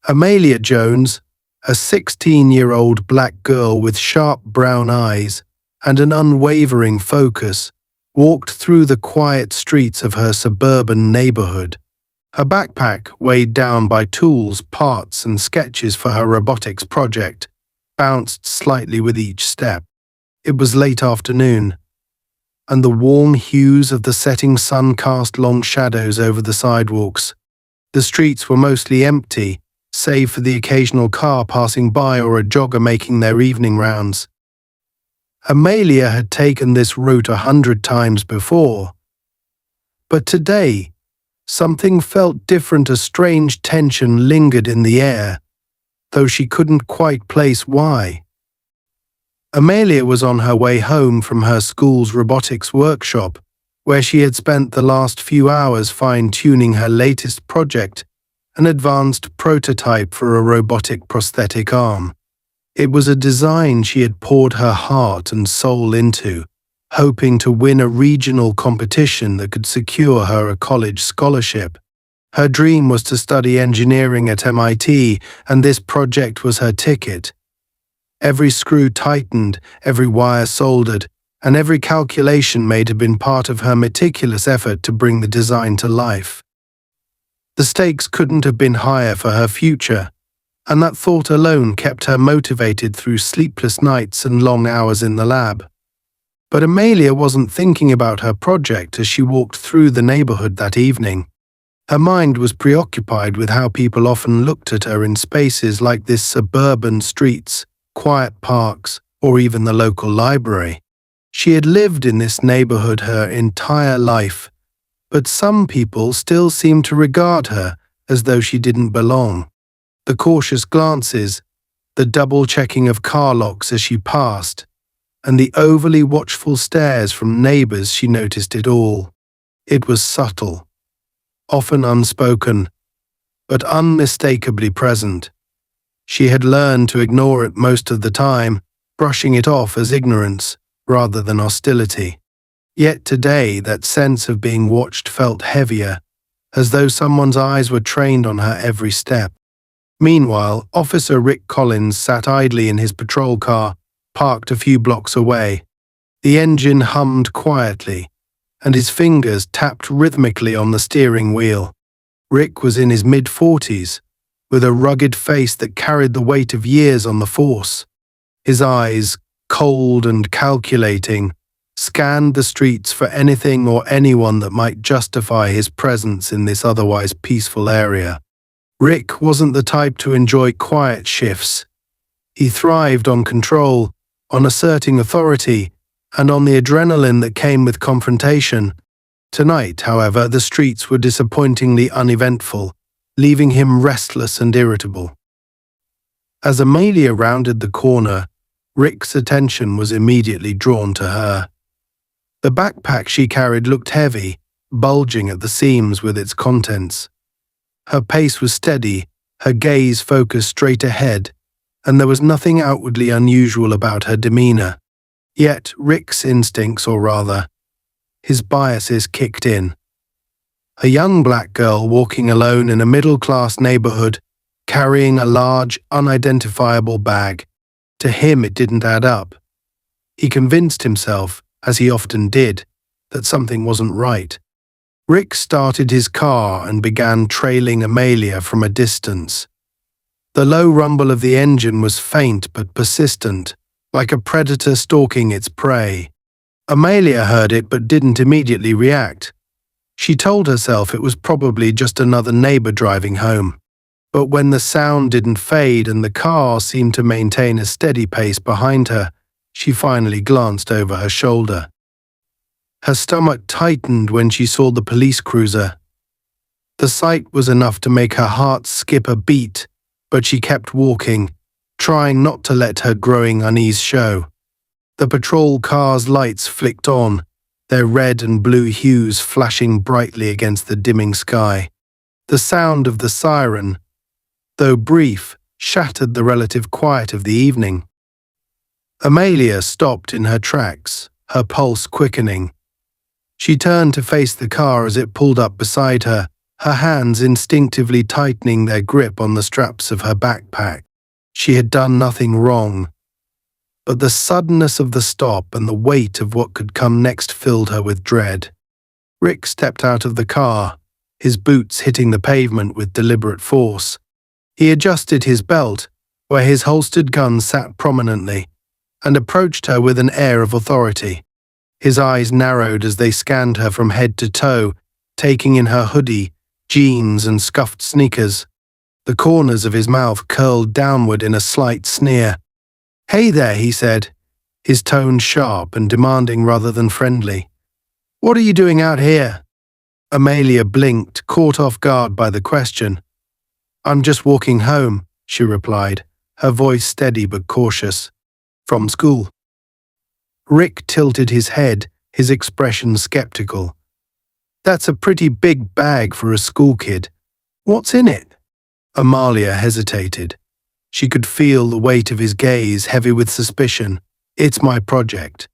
Amelia Jones, a 16-year-old black girl with sharp brown eyes and an unwavering focus, walked through the quiet streets of her suburban neighborhood. Her backpack, weighed down by tools, parts, and sketches for her robotics project, bounced slightly with each step. It was late afternoon, and the warm hues of the setting sun cast long shadows over the sidewalks. The streets were mostly empty, save for the occasional car passing by or a jogger making their evening rounds. Amelia had taken this route 100 times before, but today, something felt different. A strange tension lingered in the air, though she couldn't quite place why. Amelia was on her way home from her school's robotics workshop, where she had spent the last few hours fine-tuning her latest project, an advanced prototype for a robotic prosthetic arm. It was a design she had poured her heart and soul into, hoping to win a regional competition that could secure her a college scholarship. Her dream was to study engineering at MIT, and this project was her ticket. Every screw tightened, every wire soldered, and every calculation made had been part of her meticulous effort to bring the design to life. The stakes couldn't have been higher for her future, and that thought alone kept her motivated through sleepless nights and long hours in the lab. But Amelia wasn't thinking about her project as she walked through the neighborhood that evening. Her mind was preoccupied with how people often looked at her in spaces like this: suburban streets, quiet parks, or even the local library. She had lived in this neighborhood her entire life, but some people still seemed to regard her as though she didn't belong. The cautious glances, the double-checking of car locks as she passed, and the overly watchful stares from neighbors, she noticed it all. It was subtle, often unspoken, but unmistakably present. She had learned to ignore it most of the time, brushing it off as ignorance rather than hostility. Yet today, that sense of being watched felt heavier, as though someone's eyes were trained on her every step. Meanwhile, Officer Rick Collins sat idly in his patrol car, parked a few blocks away. The engine hummed quietly, and his fingers tapped rhythmically on the steering wheel. Rick was in his mid-40s, with a rugged face that carried the weight of years on the force. His eyes, cold and calculating, scanned the streets for anything or anyone that might justify his presence in this otherwise peaceful area. Rick wasn't the type to enjoy quiet shifts. He thrived on control, on asserting authority, and on the adrenaline that came with confrontation. Tonight, however, the streets were disappointingly uneventful, leaving him restless and irritable. As Amelia rounded the corner, Rick's attention was immediately drawn to her. The backpack she carried looked heavy, bulging at the seams with its contents. Her pace was steady, her gaze focused straight ahead, and there was nothing outwardly unusual about her demeanor. Yet Rick's instincts, or rather, his biases, kicked in. A young black girl walking alone in a middle-class neighborhood, carrying a large, unidentifiable bag. To him, it didn't add up. He convinced himself, as he often did, that something wasn't right. Rick started his car and began trailing Amelia from a distance. The low rumble of the engine was faint but persistent, like a predator stalking its prey. Amelia heard it but didn't immediately react. She told herself it was probably just another neighbor driving home. But when the sound didn't fade and the car seemed to maintain a steady pace behind her, she finally glanced over her shoulder. Her stomach tightened when she saw the police cruiser. The sight was enough to make her heart skip a beat, but she kept walking, trying not to let her growing unease show. The patrol car's lights flicked on, their red and blue hues flashing brightly against the dimming sky. The sound of the siren, though brief, shattered the relative quiet of the evening. Amelia stopped in her tracks, her pulse quickening. She turned to face the car as it pulled up beside her, her hands instinctively tightening their grip on the straps of her backpack. She had done nothing wrong, but the suddenness of the stop and the weight of what could come next filled her with dread. Rick stepped out of the car, his boots hitting the pavement with deliberate force. He adjusted his belt, where his holstered gun sat prominently, and approached her with an air of authority. His eyes narrowed as they scanned her from head to toe, taking in her hoodie, jeans, and scuffed sneakers. The corners of his mouth curled downward in a slight sneer. "Hey there," he said, his tone sharp and demanding rather than friendly. "What are you doing out here?" Amelia blinked, caught off guard by the question. "I'm just walking home," she replied, her voice steady but cautious. "From school." Rick tilted his head, his expression skeptical. "That's a pretty big bag for a school kid. What's in it?" Amelia hesitated. She could feel the weight of his gaze, heavy with suspicion. "It's my project.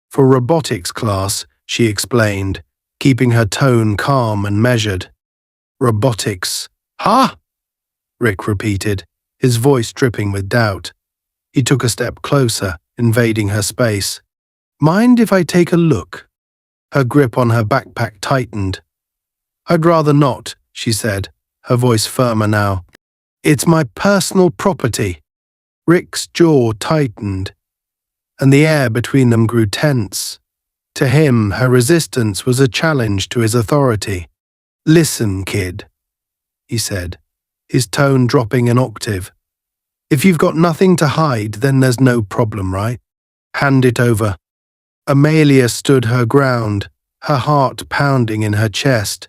For robotics class," she explained, keeping her tone calm and measured. "Robotics. Huh?" Rick repeated, his voice dripping with doubt. He took a step closer, invading her space. "Mind if I take a look?" Her grip on her backpack tightened. "I'd rather not," she said, her voice firmer now. "It's my personal property." Rick's jaw tightened, and the air between them grew tense. To him, her resistance was a challenge to his authority. "Listen, kid," he said, his tone dropping an octave. "If you've got nothing to hide, then there's no problem, right? Hand it over." Amelia stood her ground, her heart pounding in her chest.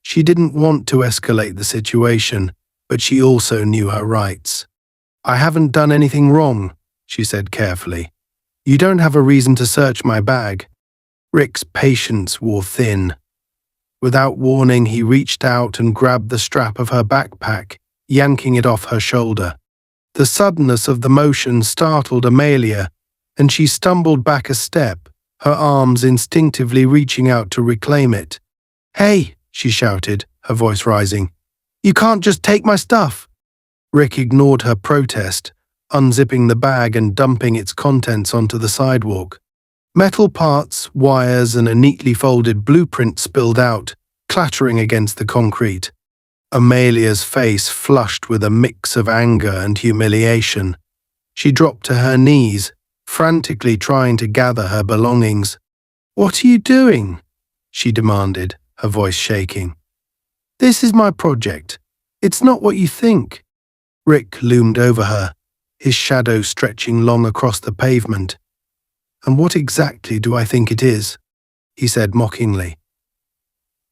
She didn't want to escalate the situation, but she also knew her rights. "I haven't done anything wrong," she said carefully. "You don't have a reason to search my bag." Rick's patience wore thin. Without warning, he reached out and grabbed the strap of her backpack, yanking it off her shoulder. The suddenness of the motion startled Amelia, and she stumbled back a step, her arms instinctively reaching out to reclaim it. "Hey," she shouted, her voice rising. "You can't just take my stuff." Rick ignored her protest, unzipping the bag and dumping its contents onto the sidewalk. Metal parts, wires, and a neatly folded blueprint spilled out, clattering against the concrete. Amelia's face flushed with a mix of anger and humiliation. She dropped to her knees, frantically trying to gather her belongings. "What are you doing?" she demanded, her voice shaking. "This is my project. It's not what you think." Rick loomed over her, his shadow stretching long across the pavement. "And what exactly do I think it is?" he said mockingly.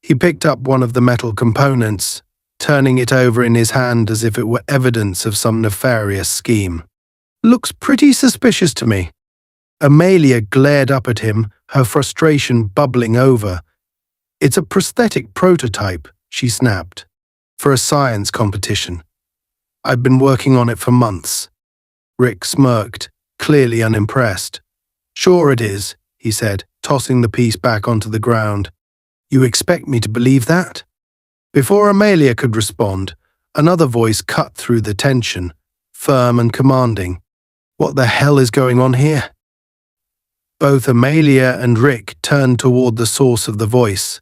He picked up one of the metal components, turning it over in his hand as if it were evidence of some nefarious scheme. "Looks pretty suspicious to me." Amelia glared up at him, her frustration bubbling over. "It's a prosthetic prototype," she snapped, "for a science competition. I've been working on it for months." Rick smirked, clearly unimpressed. "Sure it is," he said, tossing the piece back onto the ground. "You expect me to believe that?" Before Amelia could respond, another voice cut through the tension, firm and commanding. "What the hell is going on here?" Both Amelia and Rick turned toward the source of the voice.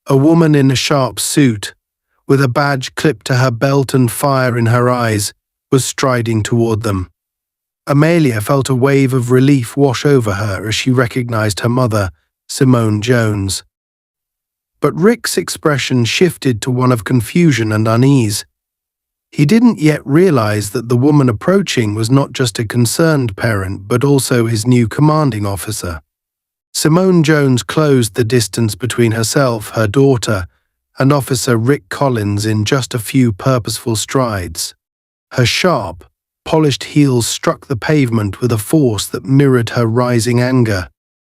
A woman in a sharp suit, with a badge clipped to her belt and fire in her eyes, was striding toward them. Amelia felt a wave of relief wash over her as she recognized her mother, Simone Jones. But Rick's expression shifted to one of confusion and unease. He didn't yet realize that the woman approaching was not just a concerned parent but also his new commanding officer. Simone Jones closed the distance between herself, her daughter, and Officer Rick Collins in just a few purposeful strides. Her sharp, polished heels struck the pavement with a force that mirrored her rising anger.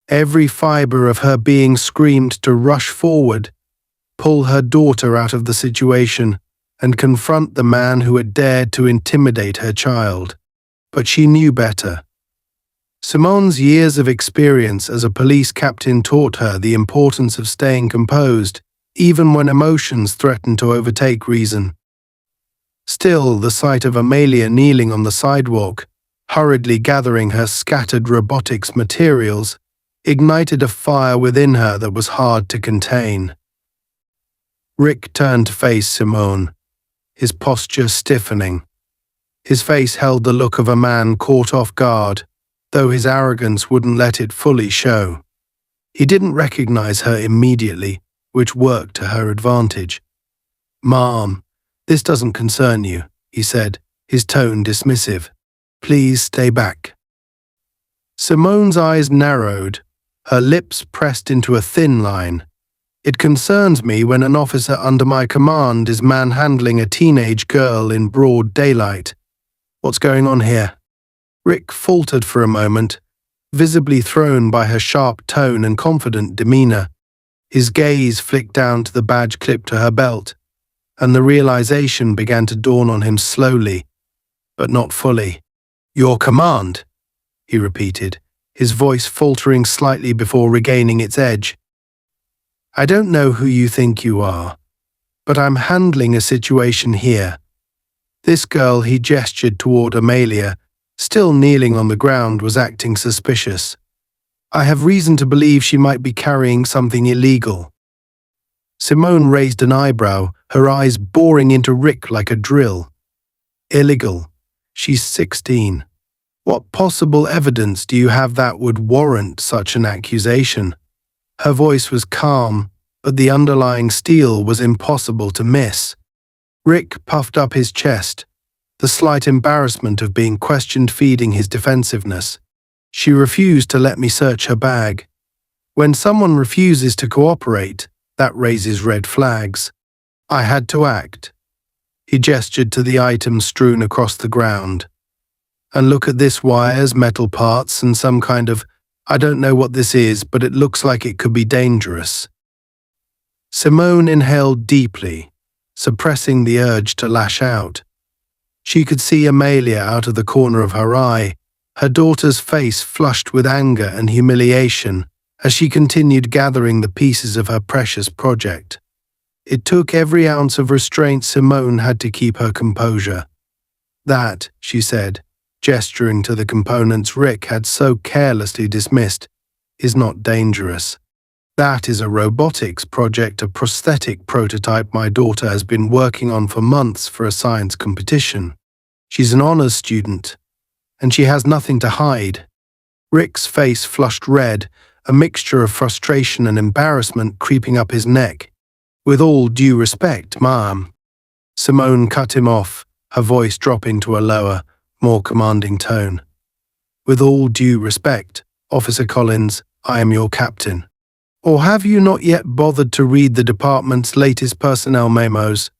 Every fiber of her being screamed to rush forward, pull her daughter out of the situation, and confront the man who had dared to intimidate her child. But she knew better. Simone's years of experience as a police captain taught her the importance of staying composed, even when emotions threatened to overtake reason. Still, the sight of Amelia kneeling on the sidewalk, hurriedly gathering her scattered robotics materials, ignited a fire within her that was hard to contain. Rick turned to face Simone, his posture stiffening. His face held the look of a man caught off guard, though his arrogance wouldn't let it fully show. He didn't recognize her immediately, which worked to her advantage. "Ma'am, this doesn't concern you," he said, his tone dismissive. "Please stay back." Simone's eyes narrowed, her lips pressed into a thin line. "It concerns me when an officer under my command is manhandling a teenage girl in broad daylight. What's going on here?" Rick faltered for a moment, visibly thrown by her sharp tone and confident demeanor. His gaze flicked down to the badge clipped to her belt, and the realization began to dawn on him slowly, but not fully. "Your command," he repeated, his voice faltering slightly before regaining its edge. "I don't know who you think you are, but I'm handling a situation here." This girl, he gestured toward Amelia, still kneeling on the ground, was acting suspicious. "I have reason to believe she might be carrying something illegal." Simone raised an eyebrow, her eyes boring into Rick like a drill. "Illegal? She's 16. What possible evidence do you have that would warrant such an accusation?" Her voice was calm, but the underlying steel was impossible to miss. Rick puffed up his chest, the slight embarrassment of being questioned feeding his defensiveness. "She refused to let me search her bag. When someone refuses to cooperate, that raises red flags. I had to act." He gestured to the items strewn across the ground. "And look at this: wires, metal parts, and some kind of, I don't know what this is, but it looks like it could be dangerous." Simone inhaled deeply, suppressing the urge to lash out. She could see Amelia out of the corner of her eye, her daughter's face flushed with anger and humiliation as she continued gathering the pieces of her precious project. It took every ounce of restraint Simone had to keep her composure. "That," she said, gesturing to the components Rick had so carelessly dismissed, "is not dangerous. That is a robotics project, a prosthetic prototype my daughter has been working on for months for a science competition. She's an honors student, and she has nothing to hide." Rick's face flushed red, a mixture of frustration and embarrassment creeping up his neck. "With all due respect, ma'am." Simone cut him off, her voice dropping to a lower, more commanding tone. "With all due respect, Officer Collins, I am your captain. Or have you not yet bothered to read the department's latest personnel memos?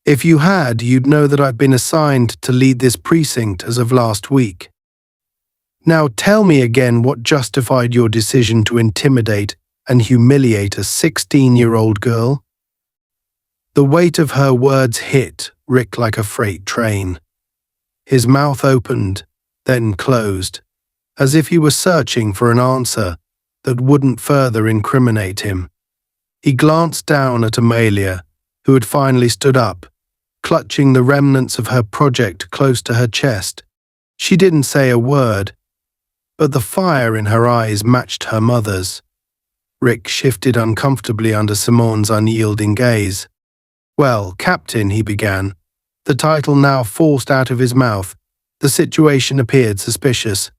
If you had, you'd know that I've been assigned to lead this precinct as of last week. Now tell me again what justified your decision to intimidate and humiliate a 16-year-old girl?" The weight of her words hit Rick like a freight train. His mouth opened, then closed, as if he were searching for an answer that wouldn't further incriminate him. He glanced down at Amelia, who had finally stood up, clutching the remnants of her project close to her chest. She didn't say a word, but the fire in her eyes matched her mother's. Rick shifted uncomfortably under Simone's unyielding gaze. "Well, Captain," he began, the title now forced out of his mouth. The situation appeared suspicious.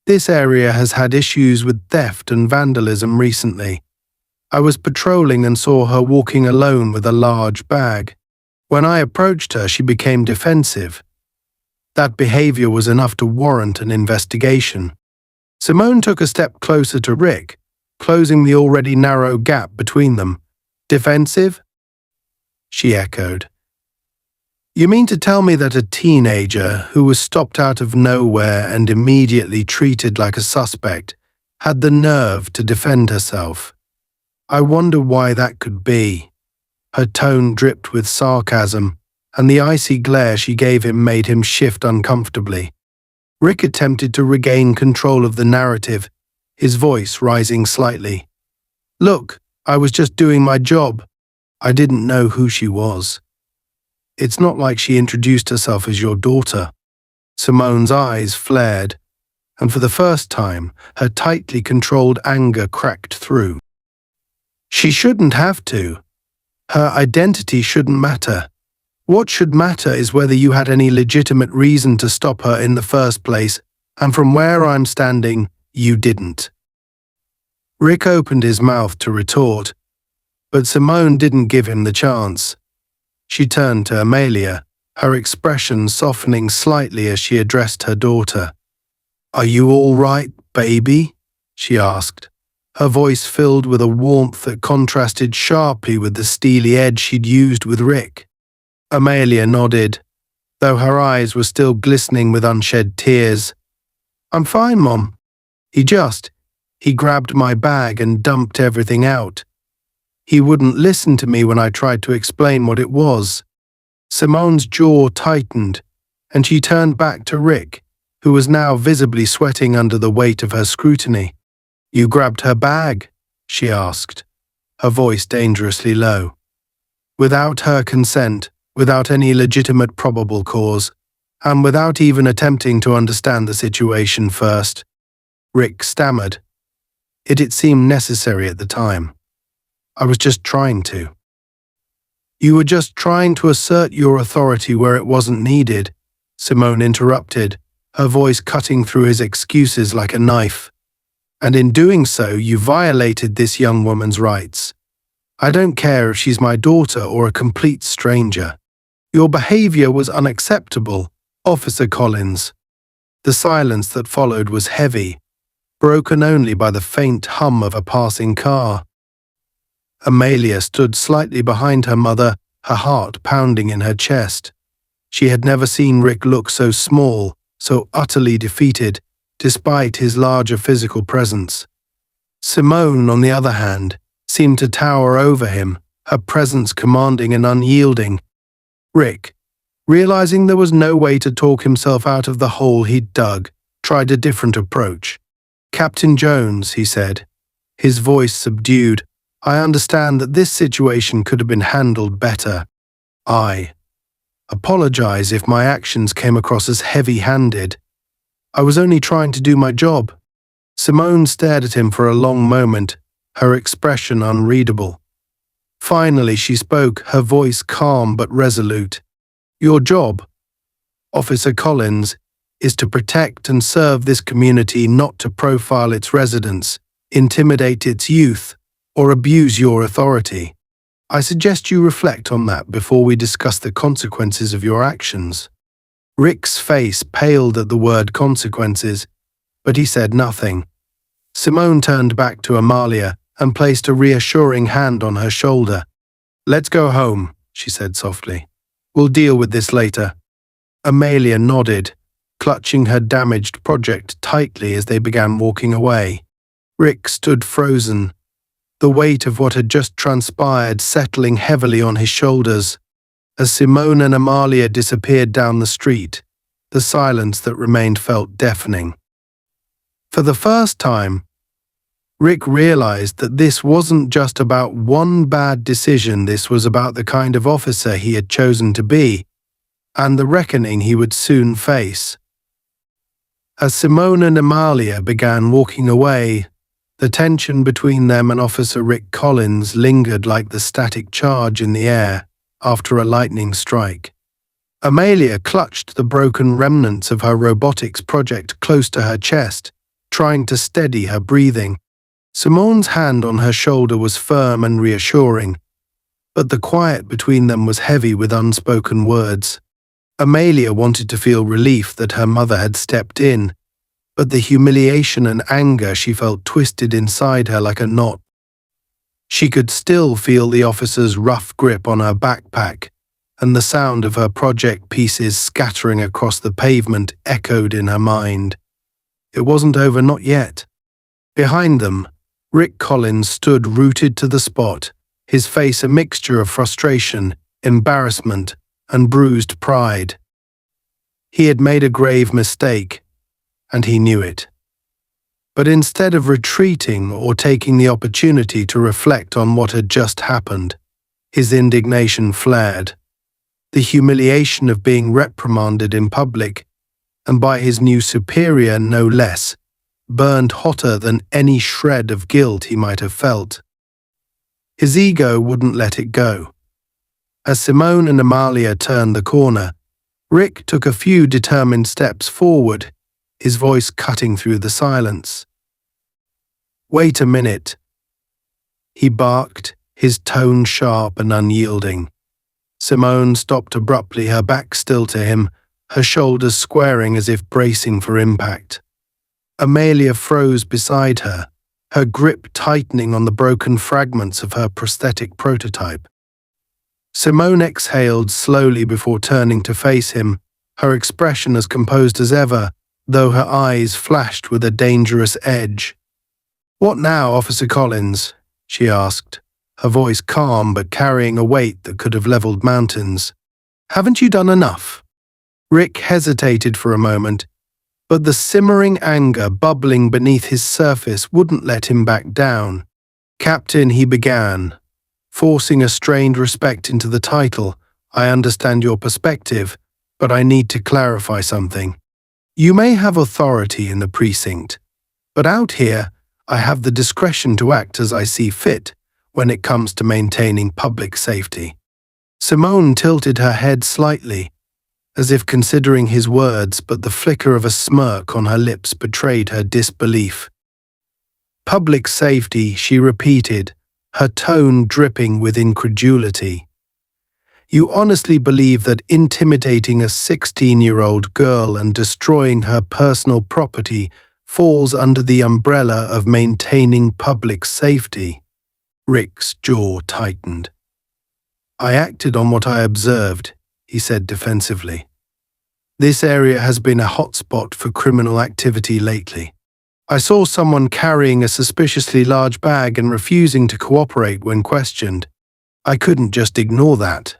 "This area has had issues with theft and vandalism recently. I was patrolling and saw her walking alone with a large bag. When I approached her, she became defensive. That behavior was enough to warrant an investigation." Simone took a step closer to Rick, closing the already narrow gap between them. "Defensive?" she echoed. "You mean to tell me that a teenager who was stopped out of nowhere and immediately treated like a suspect had the nerve to defend herself? I wonder why that could be." Her tone dripped with sarcasm, and the icy glare she gave him made him shift uncomfortably. Rick attempted to regain control of the narrative, his voice rising slightly. "Look, I was just doing my job. I didn't know who she was. It's not like she introduced herself as your daughter. Simone's eyes flared, and for the first time, her tightly controlled anger cracked through. She shouldn't have to. Her identity shouldn't matter. What should matter is whether you had any legitimate reason to stop her in the first place, and from where I'm standing, you didn't. Rick opened his mouth to retort, but Simone didn't give him the chance. She turned to Amelia, her expression softening slightly as she addressed her daughter. "Are you all right, baby?" she asked, her voice filled with a warmth that contrasted sharply with the steely edge she'd used with Rick. Amelia nodded, though her eyes were still glistening with unshed tears. "I'm fine, Mom. He grabbed my bag and dumped everything out. He wouldn't listen to me when I tried to explain what it was." Simone's jaw tightened, and she turned back to Rick, who was now visibly sweating under the weight of her scrutiny. "You grabbed her bag?" she asked, her voice dangerously low. "Without her consent, without any legitimate probable cause, and without even attempting to understand the situation first," Rick stammered. It seemed necessary at the time. "I was just trying to." "You were just trying to assert your authority where it wasn't needed," Simone interrupted, her voice cutting through his excuses like a knife. "And in doing so, you violated this young woman's rights. I don't care if she's my daughter or a complete stranger. Your behavior was unacceptable, Officer Collins." The silence that followed was heavy, broken only by the faint hum of a passing car. Amelia stood slightly behind her mother, her heart pounding in her chest. She had never seen Rick look so small, so utterly defeated, despite his larger physical presence. Simone, on the other hand, seemed to tower over him, her presence commanding and unyielding. Rick, realizing there was no way to talk himself out of the hole he'd dug, tried a different approach. "Captain Jones," he said, his voice subdued, "I understand that this situation could have been handled better. I apologize if my actions came across as heavy-handed. I was only trying to do my job." Simone stared at him for a long moment, her expression unreadable. Finally she spoke, her voice calm but resolute. "Your job, Officer Collins, is to protect and serve this community, not to profile its residents, intimidate its youth, or abuse your authority. I suggest you reflect on that before we discuss the consequences of your actions." Rick's face paled at the word consequences, but he said nothing. Simone turned back to Amelia and placed a reassuring hand on her shoulder. "Let's go home," she said softly. "We'll deal with this later." Amelia nodded, clutching her damaged project tightly as they began walking away. Rick stood frozen, the weight of what had just transpired settling heavily on his shoulders. As Simone and Amelia disappeared down the street, the silence that remained felt deafening. For the first time, Rick realized that this wasn't just about one bad decision, this was about the kind of officer he had chosen to be, and the reckoning he would soon face. As Simone and Amelia began walking away, the tension between them and Officer Rick Collins lingered like the static charge in the air after a lightning strike. Amelia clutched the broken remnants of her robotics project close to her chest, trying to steady her breathing. Simone's hand on her shoulder was firm and reassuring, but the quiet between them was heavy with unspoken words. Amelia wanted to feel relief that her mother had stepped in, but the humiliation and anger she felt twisted inside her like a knot. She could still feel the officer's rough grip on her backpack, and the sound of her project pieces scattering across the pavement echoed in her mind. It wasn't over, not yet. Behind them, Rick Collins stood rooted to the spot, his face a mixture of frustration, embarrassment, and bruised pride. He had made a grave mistake, and he knew it. But instead of retreating or taking the opportunity to reflect on what had just happened, His indignation flared. The humiliation of being reprimanded in public, and by his new superior no less, burned hotter than any shred of guilt he might have felt. His ego wouldn't let it go. As Simone and Amelia turned the corner, Rick took a few determined steps forward, his voice cutting through the silence. "Wait a minute," he barked, his tone sharp and unyielding. Simone stopped abruptly, her back still to him, her shoulders squaring as if bracing for impact. Amelia froze beside her, her grip tightening on the broken fragments of her prosthetic prototype. Simone exhaled slowly before turning to face him, her expression as composed as ever, though her eyes flashed with a dangerous edge. "What now, Officer Collins?" she asked, her voice calm but carrying a weight that could have leveled mountains. "Haven't you done enough?" Rick hesitated for a moment, but the simmering anger bubbling beneath his surface wouldn't let him back down. "Captain," he began, forcing a strained respect into the title, "I understand your perspective, but I need to clarify something. You may have authority in the precinct, but out here, I have the discretion to act as I see fit when it comes to maintaining public safety." Simone tilted her head slightly, as if considering his words, but the flicker of a smirk on her lips betrayed her disbelief. "Public safety," she repeated, her tone dripping with incredulity. "You honestly believe that intimidating a 16-year-old girl and destroying her personal property falls under the umbrella of maintaining public safety?" Rick's jaw tightened. "I acted on what I observed," he said defensively. "This area has been a hotspot for criminal activity lately. I saw someone carrying a suspiciously large bag and refusing to cooperate when questioned. I couldn't just ignore that."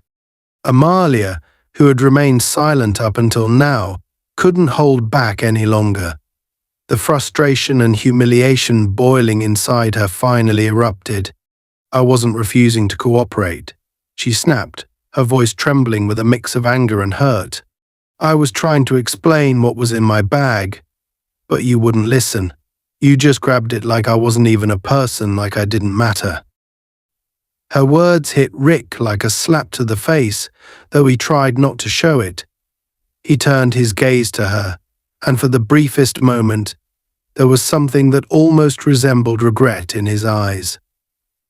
Amelia, who had remained silent up until now, couldn't hold back any longer. The frustration and humiliation boiling inside her finally erupted. "I wasn't refusing to cooperate," she snapped, her voice trembling with a mix of anger and hurt. "I was trying to explain what was in my bag, but you wouldn't listen. You just grabbed it like I wasn't even a person, like I didn't matter." Her words hit Rick like a slap to the face, though he tried not to show it. He turned his gaze to her, and for the briefest moment, there was something that almost resembled regret in his eyes.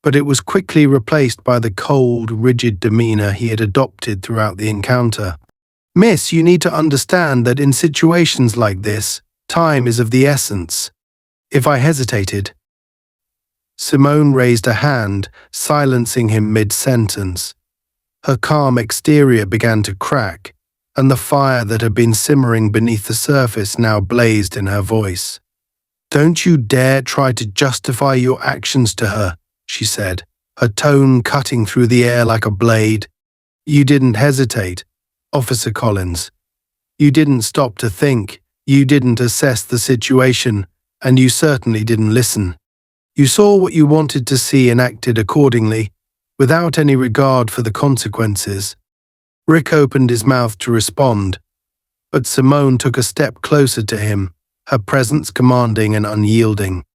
But it was quickly replaced by the cold, rigid demeanor he had adopted throughout the encounter. "Miss, you need to understand that in situations like this, time is of the essence. If I hesitated..." Simone raised a hand, silencing him mid-sentence. Her calm exterior began to crack, and the fire that had been simmering beneath the surface now blazed in her voice. "Don't you dare try to justify your actions to her," she said, her tone cutting through the air like a blade. "You didn't hesitate, Officer Collins. You didn't stop to think, you didn't assess the situation, and you certainly didn't listen. You saw what you wanted to see and acted accordingly, without any regard for the consequences." Rick opened his mouth to respond, but Simone took a step closer to him, her presence commanding and unyielding.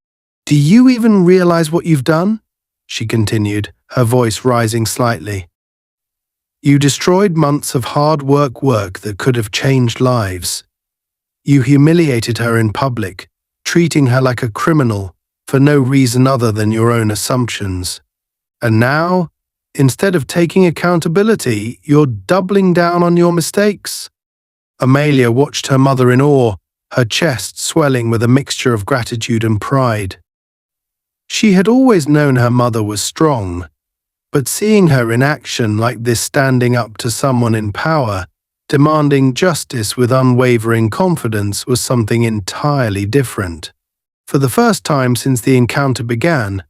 "Do you even realize what you've done?" she continued, her voice rising slightly. "You destroyed months of hard work that could have changed lives. You humiliated her in public, treating her like a criminal for no reason other than your own assumptions. And now, instead of taking accountability, you're doubling down on your mistakes." Amelia watched her mother in awe, her chest swelling with a mixture of gratitude and pride. She had always known her mother was strong, but seeing her in action like this, standing up to someone in power, demanding justice with unwavering confidence, was something entirely different. For the first time since the encounter began,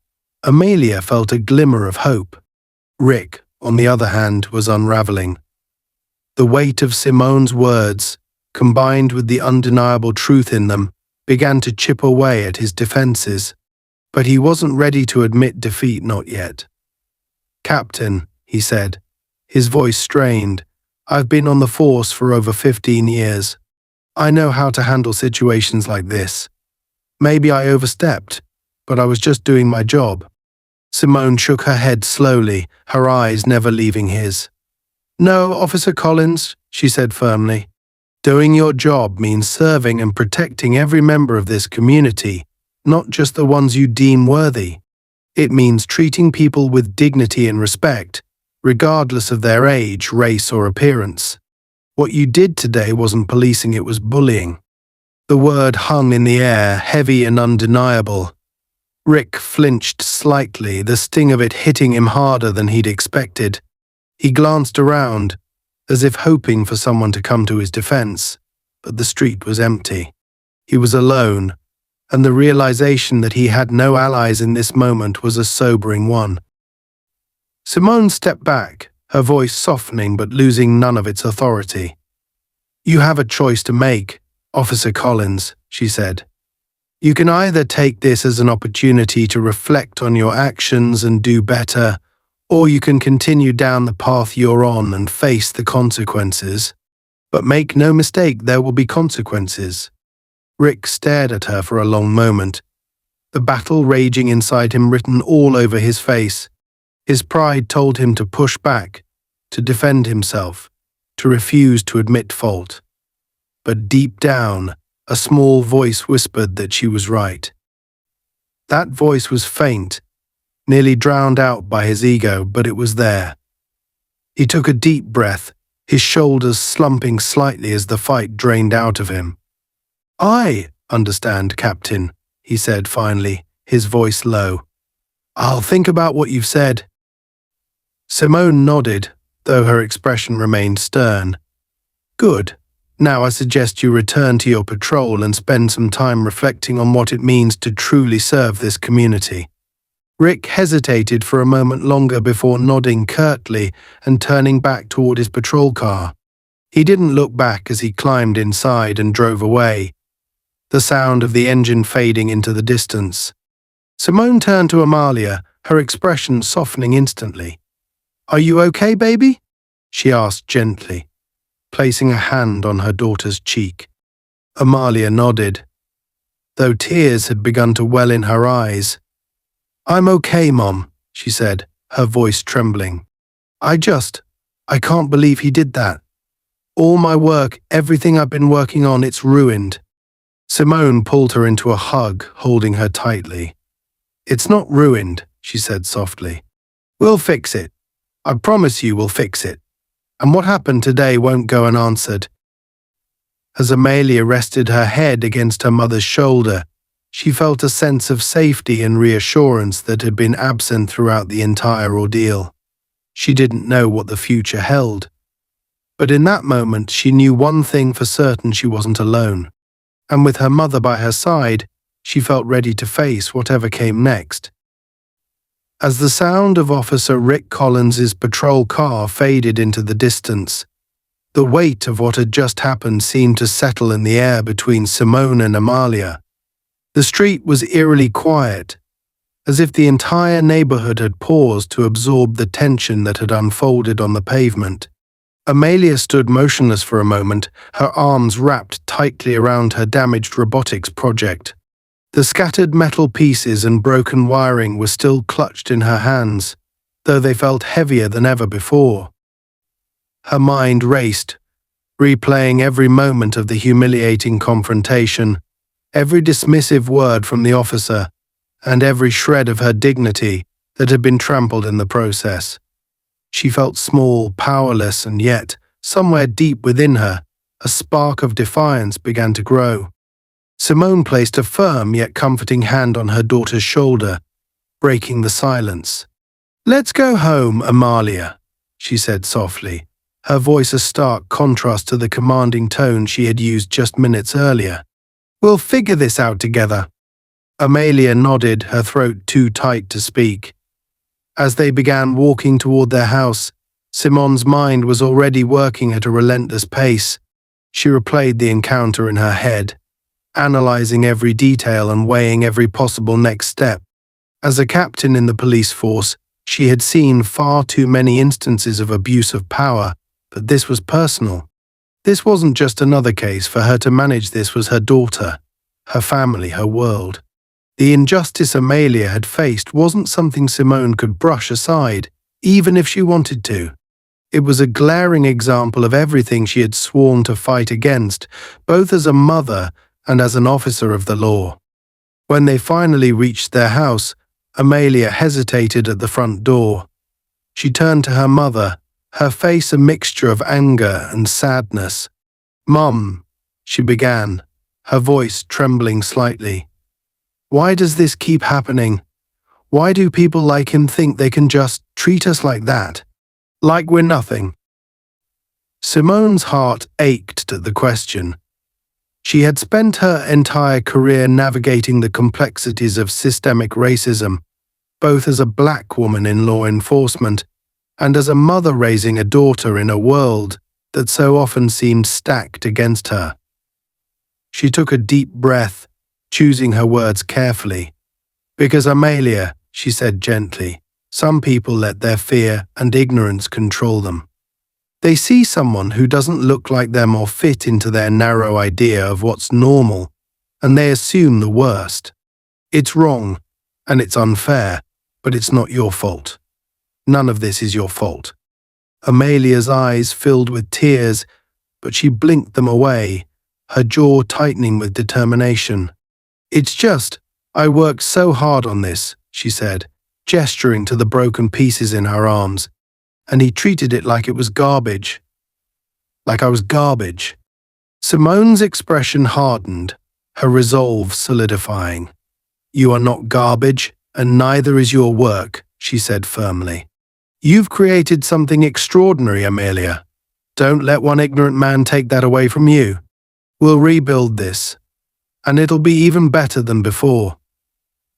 Amelia felt a glimmer of hope. Rick, on the other hand, was unraveling. The weight of Simone's words, combined with the undeniable truth in them, began to chip away at his defenses, but he wasn't ready to admit defeat, not yet. "Captain," he said, his voice strained. "I've been on the force for over 15 years. I know how to handle situations like this. Maybe I overstepped, but I was just doing my job." Simone shook her head slowly, her eyes never leaving his. "No, Officer Collins," she said firmly. "Doing your job means serving and protecting every member of this community, not just the ones you deem worthy. It means treating people with dignity and respect, regardless of their age, race, or appearance. What you did today wasn't policing, it was bullying." The word hung in the air, heavy and undeniable. Rick flinched slightly, the sting of it hitting him harder than he'd expected. He glanced around, as if hoping for someone to come to his defense, but the street was empty. He was alone, and the realization that he had no allies in this moment was a sobering one. Simone stepped back, her voice softening but losing none of its authority. "You have a choice to make, Officer Collins," she said. "You can either take this as an opportunity to reflect on your actions and do better, or you can continue down the path you're on and face the consequences. But make no mistake, there will be consequences." Rick stared at her for a long moment, the battle raging inside him written all over his face. His pride told him to push back, to defend himself, to refuse to admit fault. But deep down, a small voice whispered that she was right. That voice was faint, nearly drowned out by his ego, but it was there. He took a deep breath, his shoulders slumping slightly as the fight drained out of him. "I understand, Captain," he said finally, his voice low. "I'll think about what you've said." Simone nodded, though her expression remained stern. "Good. Now I suggest you return to your patrol and spend some time reflecting on what it means to truly serve this community." Rick hesitated for a moment longer before nodding curtly and turning back toward his patrol car. He didn't look back as he climbed inside and drove away, the sound of the engine fading into the distance. Simone turned to Amelia, her expression softening instantly. "Are you okay, baby?" she asked gently, placing a hand on her daughter's cheek. Amelia nodded, though tears had begun to well in her eyes. "I'm okay, Mom," she said, her voice trembling. I can't believe he did that. All my work, everything I've been working on, it's ruined." Simone pulled her into a hug, holding her tightly. "It's not ruined," she said softly. "We'll fix it. I promise you we'll fix it. And what happened today won't go unanswered." As Amelia rested her head against her mother's shoulder, she felt a sense of safety and reassurance that had been absent throughout the entire ordeal. She didn't know what the future held, but in that moment she knew one thing for certain: she wasn't alone. And with her mother by her side, she felt ready to face whatever came next. As the sound of Officer Rick Collins's patrol car faded into the distance, the weight of what had just happened seemed to settle in the air between Simone and Amelia. The street was eerily quiet, as if the entire neighborhood had paused to absorb the tension that had unfolded on the pavement. Amelia stood motionless for a moment, her arms wrapped tightly around her damaged robotics project. The scattered metal pieces and broken wiring were still clutched in her hands, though they felt heavier than ever before. Her mind raced, replaying every moment of the humiliating confrontation, every dismissive word from the officer, and every shred of her dignity that had been trampled in the process. She felt small, powerless, and yet, somewhere deep within her, a spark of defiance began to grow. Simone placed a firm yet comforting hand on her daughter's shoulder, breaking the silence. "Let's go home, Amelia," she said softly, her voice a stark contrast to the commanding tone she had used just minutes earlier. "We'll figure this out together." Amelia nodded, her throat too tight to speak. As they began walking toward their house, Simone's mind was already working at a relentless pace. She replayed the encounter in her head, analyzing every detail and weighing every possible next step. As a captain in the police force, She had seen far too many instances of abuse of power, but this was personal. This wasn't just another case. For her to manage this was her daughter, her family, her world. The injustice Amelia had faced wasn't something Simone could brush aside, even if she wanted to. It was a glaring example of everything she had sworn to fight against, both as a mother and as an officer of the law. When they finally reached their house, Amelia hesitated at the front door. She turned to her mother, her face a mixture of anger and sadness. "Mum," she began, her voice trembling slightly. "Why does this keep happening? Why do people like him think they can just treat us like that? Like we're nothing?" Simone's heart ached at the question. She had spent her entire career navigating the complexities of systemic racism, both as a black woman in law enforcement and as a mother raising a daughter in a world that so often seemed stacked against her. She took a deep breath, choosing her words carefully. "Because Amelia," she said gently, "some people let their fear and ignorance control them. They see someone who doesn't look like them or fit into their narrow idea of what's normal, and they assume the worst. It's wrong, and it's unfair, but it's not your fault. None of this is your fault." Amelia's eyes filled with tears, but she blinked them away, her jaw tightening with determination. "It's just, I worked so hard on this," she said, gesturing to the broken pieces in her arms, "and he treated it like it was garbage. Like I was garbage." Simone's expression hardened, her resolve solidifying. "You are not garbage, and neither is your work," she said firmly. "You've created something extraordinary, Amelia. Don't let one ignorant man take that away from you. We'll rebuild this, and it'll be even better than before."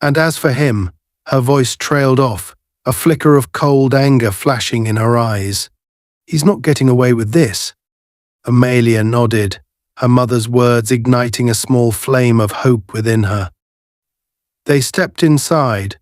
And as for him, her voice trailed off, a flicker of cold anger flashing in her eyes. "He's not getting away with this." Amelia nodded, her mother's words igniting a small flame of hope within her. They stepped inside,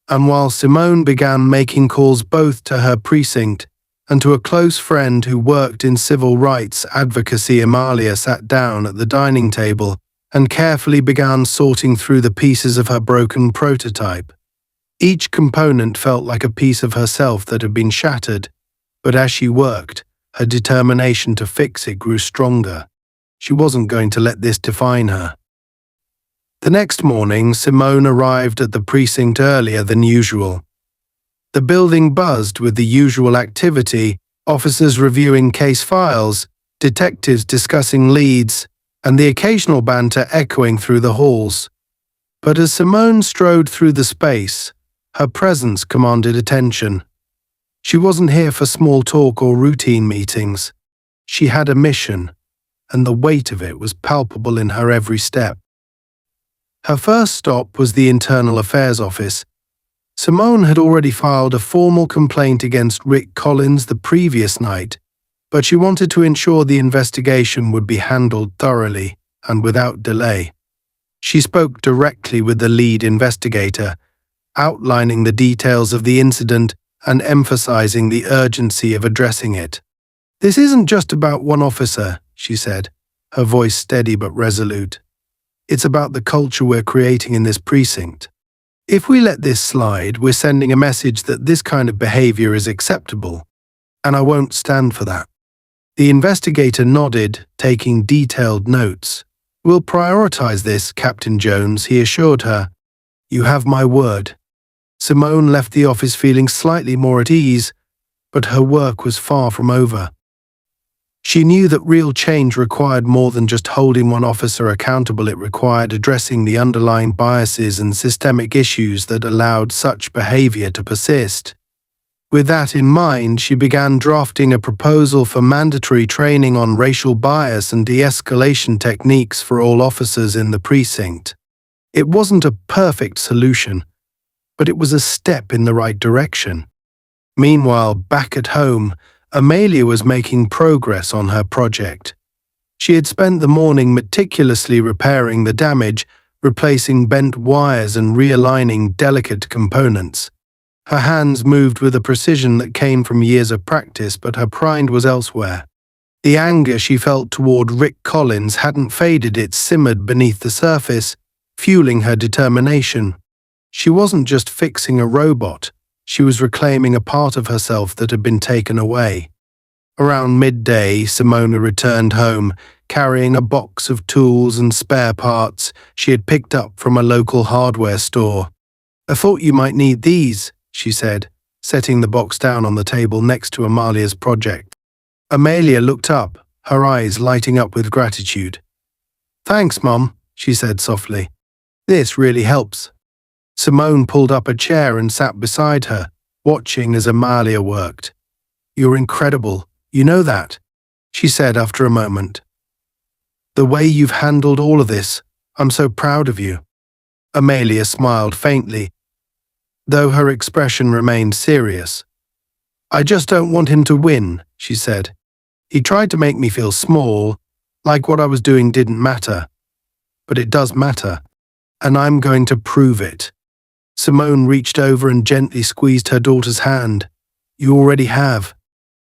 and while Simone began making calls both to her precinct and to a close friend who worked in civil rights advocacy, Amelia sat down at the dining table and carefully began sorting through the pieces of her broken prototype. Each component felt like a piece of herself that had been shattered, but as she worked, her determination to fix it grew stronger. She wasn't going to let this define her. The next morning, Simone arrived at the precinct earlier than usual. The building buzzed with the usual activity, officers reviewing case files, detectives discussing leads, and the occasional banter echoing through the halls. But as Simone strode through the space, her presence commanded attention. She wasn't here for small talk or routine meetings. She had a mission, and the weight of it was palpable in her every step. Her first stop was the Internal Affairs Office. Simone had already filed a formal complaint against Rick Collins the previous night, but she wanted to ensure the investigation would be handled thoroughly and without delay. She spoke directly with the lead investigator, outlining the details of the incident and emphasizing the urgency of addressing it. "This isn't just about one officer," she said, her voice steady but resolute. "It's about the culture we're creating in this precinct. If we let this slide, we're sending a message that this kind of behavior is acceptable, and I won't stand for that." The investigator nodded, taking detailed notes. "We'll prioritize this, Captain Jones," he assured her. "You have my word." Simone left the office feeling slightly more at ease, but her work was far from over. She knew that real change required more than just holding one officer accountable. It required addressing the underlying biases and systemic issues that allowed such behavior to persist. With that in mind, she began drafting a proposal for mandatory training on racial bias and de-escalation techniques for all officers in the precinct. It wasn't a perfect solution, but it was a step in the right direction. Meanwhile, back at home, Amelia was making progress on her project. She had spent the morning meticulously repairing the damage, replacing bent wires and realigning delicate components. Her hands moved with a precision that came from years of practice, but her pride was elsewhere. The anger she felt toward Rick Collins hadn't faded, it simmered beneath the surface, fueling her determination. She wasn't just fixing a robot, she was reclaiming a part of herself that had been taken away. Around midday, Simona returned home, carrying a box of tools and spare parts she had picked up from a local hardware store. "I thought you might need these," she said, setting the box down on the table next to Amelia's project. Amelia looked up, her eyes lighting up with gratitude. "Thanks, Mom," she said softly. "This really helps." Simone pulled up a chair and sat beside her, watching as Amelia worked. "You're incredible, you know that," she said after a moment. "The way you've handled all of this, I'm so proud of you." Amelia smiled faintly, though her expression remained serious. "I just don't want him to win," she said. "He tried to make me feel small, like what I was doing didn't matter. But it does matter, and I'm going to prove it." Simone reached over and gently squeezed her daughter's hand. "You already have."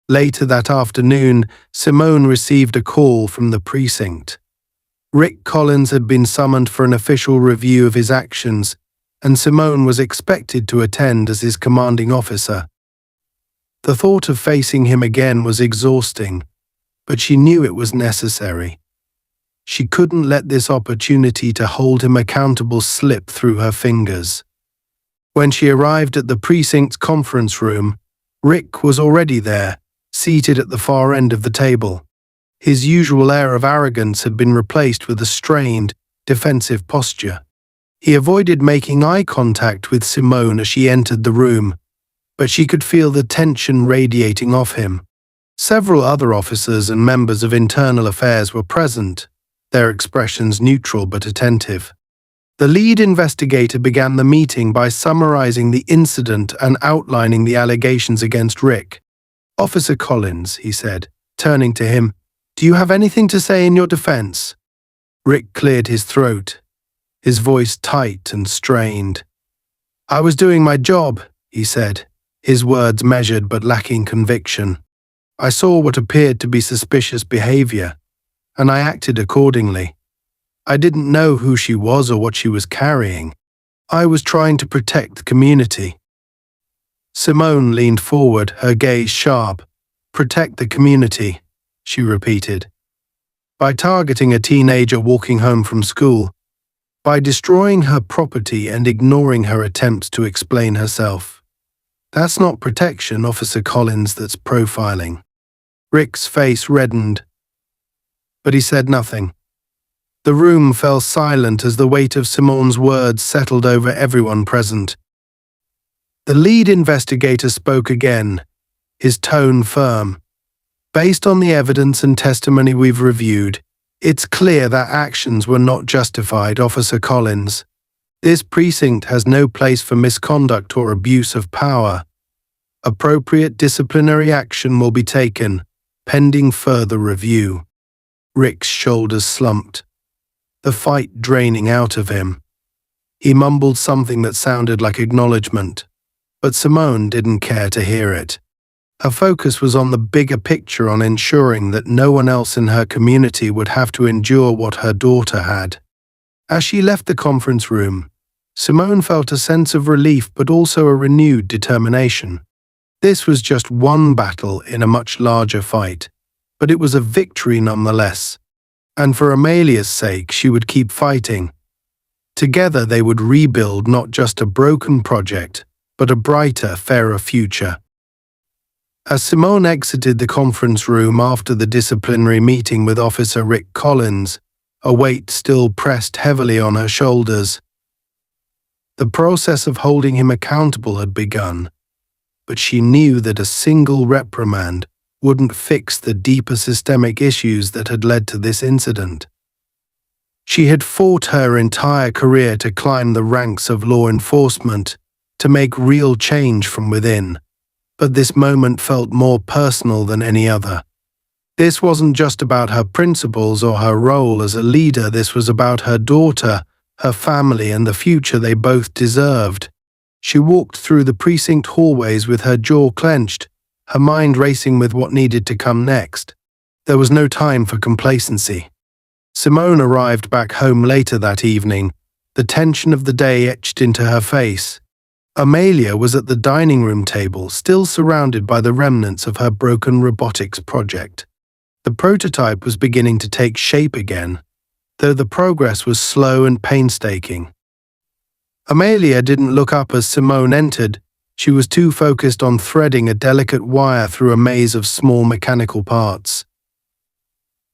Later that afternoon, Simone received a call from the precinct. Rick Collins had been summoned for an official review of his actions, and Simone was expected to attend as his commanding officer. The thought of facing him again was exhausting, but she knew it was necessary. She couldn't let this opportunity to hold him accountable slip through her fingers. When she arrived at the precinct's conference room, Rick was already there, seated at the far end of the table. His usual air of arrogance had been replaced with a strained, defensive posture. He avoided making eye contact with Simone as she entered the room, but she could feel the tension radiating off him. Several other officers and members of internal affairs were present, their expressions neutral but attentive. The lead investigator began the meeting by summarizing the incident and outlining the allegations against Rick. "Officer Collins," he said, turning to him, "do you have anything to say in your defense?" Rick cleared his throat, his voice tight and strained. "I was doing my job," he said, his words measured but lacking conviction. "I saw what appeared to be suspicious behavior, and I acted accordingly. I didn't know who she was or what she was carrying. I was trying to protect the community." Simone leaned forward, her gaze sharp. "Protect the community," she repeated. "By targeting a teenager walking home from school, by destroying her property and ignoring her attempts to explain herself. That's not protection, Officer Collins, that's profiling." Rick's face reddened, but he said nothing. The room fell silent as the weight of Simone's words settled over everyone present. The lead investigator spoke again, his tone firm. "Based on the evidence and testimony we've reviewed, it's clear that actions were not justified, Officer Collins. This precinct has no place for misconduct or abuse of power. Appropriate disciplinary action will be taken, pending further review." Rick's shoulders slumped, the fight draining out of him. He mumbled something that sounded like acknowledgement, but Simone didn't care to hear it. Her focus was on the bigger picture, on ensuring that no one else in her community would have to endure what her daughter had. As she left the conference room, Simone felt a sense of relief but also a renewed determination. This was just one battle in a much larger fight, but it was a victory nonetheless. And for Amelia's sake, she would keep fighting. Together they would rebuild not just a broken project, but a brighter, fairer future. As Simone exited the conference room after the disciplinary meeting with Officer Rick Collins, a weight still pressed heavily on her shoulders. The process of holding him accountable had begun, but she knew that a single reprimand wouldn't fix the deeper systemic issues that had led to this incident. She had fought her entire career to climb the ranks of law enforcement, to make real change from within, but this moment felt more personal than any other. This wasn't just about her principles or her role as a leader, this was about her daughter, her family, and the future they both deserved. She walked through the precinct hallways with her jaw clenched, her mind racing with what needed to come next. There was no time for complacency. Simone arrived back home later that evening, the tension of the day etched into her face. Amelia was at the dining room table, still surrounded by the remnants of her broken robotics project. The prototype was beginning to take shape again, though the progress was slow and painstaking. Amelia didn't look up as Simone entered. She was too focused on threading a delicate wire through a maze of small mechanical parts.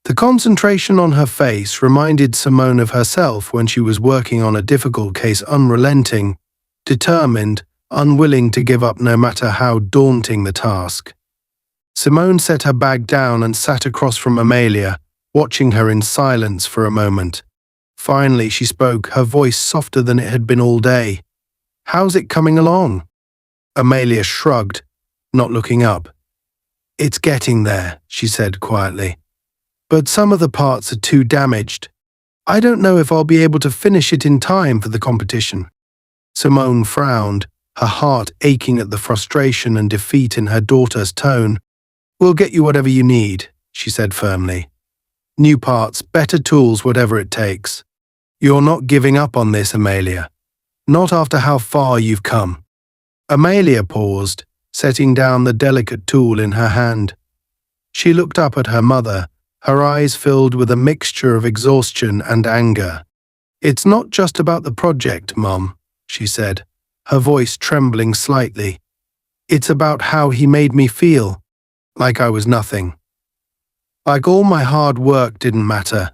The concentration on her face reminded Simone of herself when she was working on a difficult case, unrelenting, determined, unwilling to give up no matter how daunting the task. Simone set her bag down and sat across from Amelia, watching her in silence for a moment. Finally, she spoke, her voice softer than it had been all day. "How's it coming along?" Amelia shrugged, not looking up. "It's getting there," she said quietly. "But some of the parts are too damaged. I don't know if I'll be able to finish it in time for the competition." Simone frowned, her heart aching at the frustration and defeat in her daughter's tone. "We'll get you whatever you need," she said firmly. "New parts, better tools, whatever it takes. You're not giving up on this, Amelia. Not after how far you've come." Amelia paused, setting down the delicate tool in her hand. She looked up at her mother, her eyes filled with a mixture of exhaustion and anger. "It's not just about the project, Mom," she said, her voice trembling slightly. "It's about how he made me feel, like I was nothing. Like all my hard work didn't matter,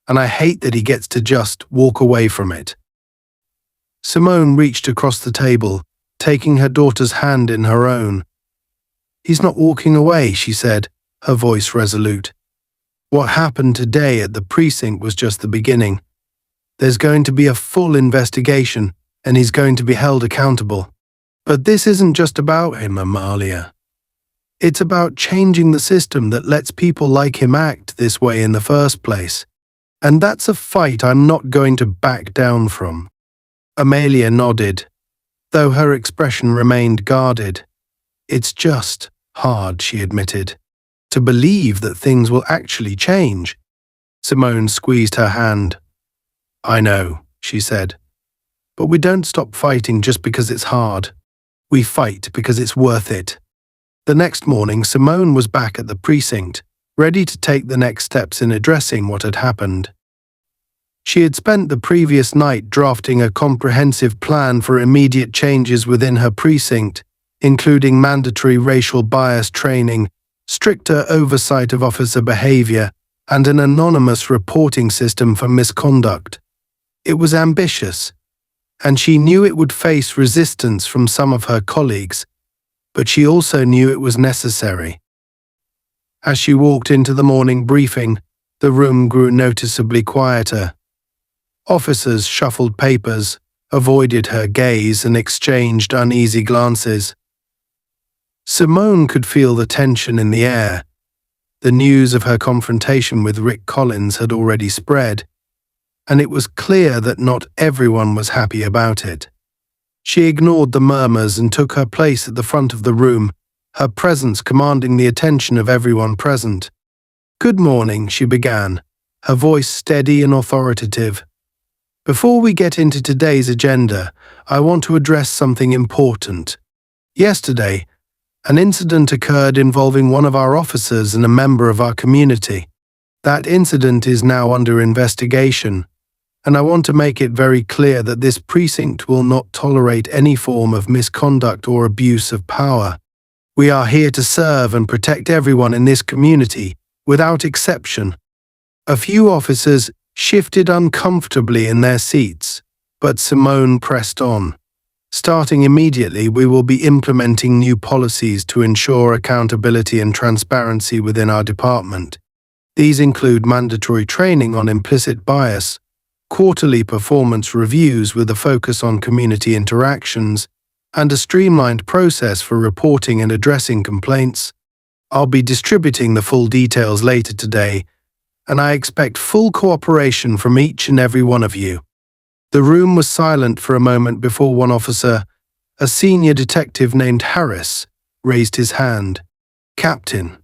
and I hate that he gets to just walk away from it." Simone reached across the table, taking her daughter's hand in her own. "He's not walking away," she said, her voice resolute. "What happened today at the precinct was just the beginning. There's going to be a full investigation, and he's going to be held accountable. But this isn't just about him, Amelia. It's about changing the system that lets people like him act this way in the first place. And that's a fight I'm not going to back down from." Amelia nodded, though her expression remained guarded. "It's just hard," she admitted, "to believe that things will actually change." Simone squeezed her hand. "I know," she said, "but we don't stop fighting just because it's hard. We fight because it's worth it." The next morning, Simone was back at the precinct, ready to take the next steps in addressing what had happened. She had spent the previous night drafting a comprehensive plan for immediate changes within her precinct, including mandatory racial bias training, stricter oversight of officer behavior, and an anonymous reporting system for misconduct. It was ambitious, and she knew it would face resistance from some of her colleagues, but she also knew it was necessary. As she walked into the morning briefing, the room grew noticeably quieter. Officers shuffled papers, avoided her gaze, and exchanged uneasy glances. Simone could feel the tension in the air. The news of her confrontation with Rick Collins had already spread, and it was clear that not everyone was happy about it. She ignored the murmurs and took her place at the front of the room, her presence commanding the attention of everyone present. "Good morning," she began, her voice steady and authoritative. "Before we get into today's agenda, I want to address something important. Yesterday, an incident occurred involving one of our officers and a member of our community. That incident is now under investigation, and I want to make it very clear that this precinct will not tolerate any form of misconduct or abuse of power. We are here to serve and protect everyone in this community, without exception." A few officers shifted uncomfortably in their seats, but Simone pressed on. "Starting immediately, we will be implementing new policies to ensure accountability and transparency within our department. These include mandatory training on implicit bias, quarterly performance reviews with a focus on community interactions, and a streamlined process for reporting and addressing complaints. I'll be distributing the full details later today, and I expect full cooperation from each and every one of you." The room was silent for a moment before one officer, A senior detective named Harris raised his hand. "Captain,"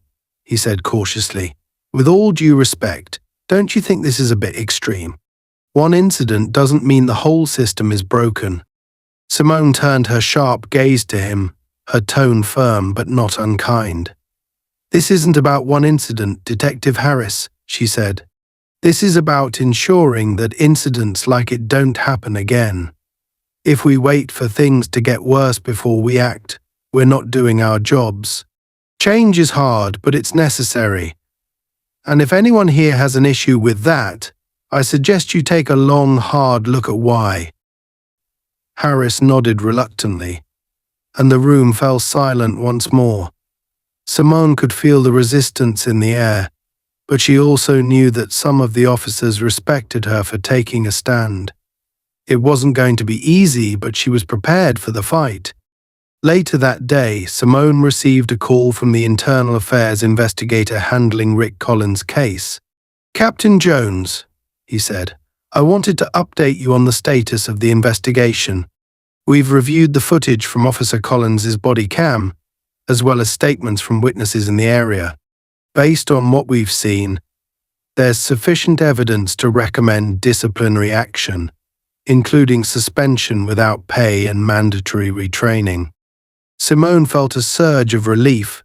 he said cautiously, "with all due respect, don't you think this is a bit extreme? One incident doesn't mean the whole system is broken." Simone turned her sharp gaze to him, her tone firm but not unkind. "This isn't about one incident, Detective Harris," she said. "This is about ensuring that incidents like it don't happen again. If we wait for things to get worse before we act, we're not doing our jobs. Change is hard, but it's necessary. And if anyone here has an issue with that, I suggest you take a long, hard look at why." Harris nodded reluctantly, and the room fell silent once more. Simone could feel the resistance in the air, but she also knew that some of the officers respected her for taking a stand. It wasn't going to be easy, but she was prepared for the fight. Later that day, Simone received a call from the internal affairs investigator handling Rick Collins' case. "Captain Jones," he said, "I wanted to update you on the status of the investigation. We've reviewed the footage from Officer Collins' body cam, as well as statements from witnesses in the area. Based on what we've seen, there's sufficient evidence to recommend disciplinary action, including suspension without pay and mandatory retraining." Simone felt a surge of relief,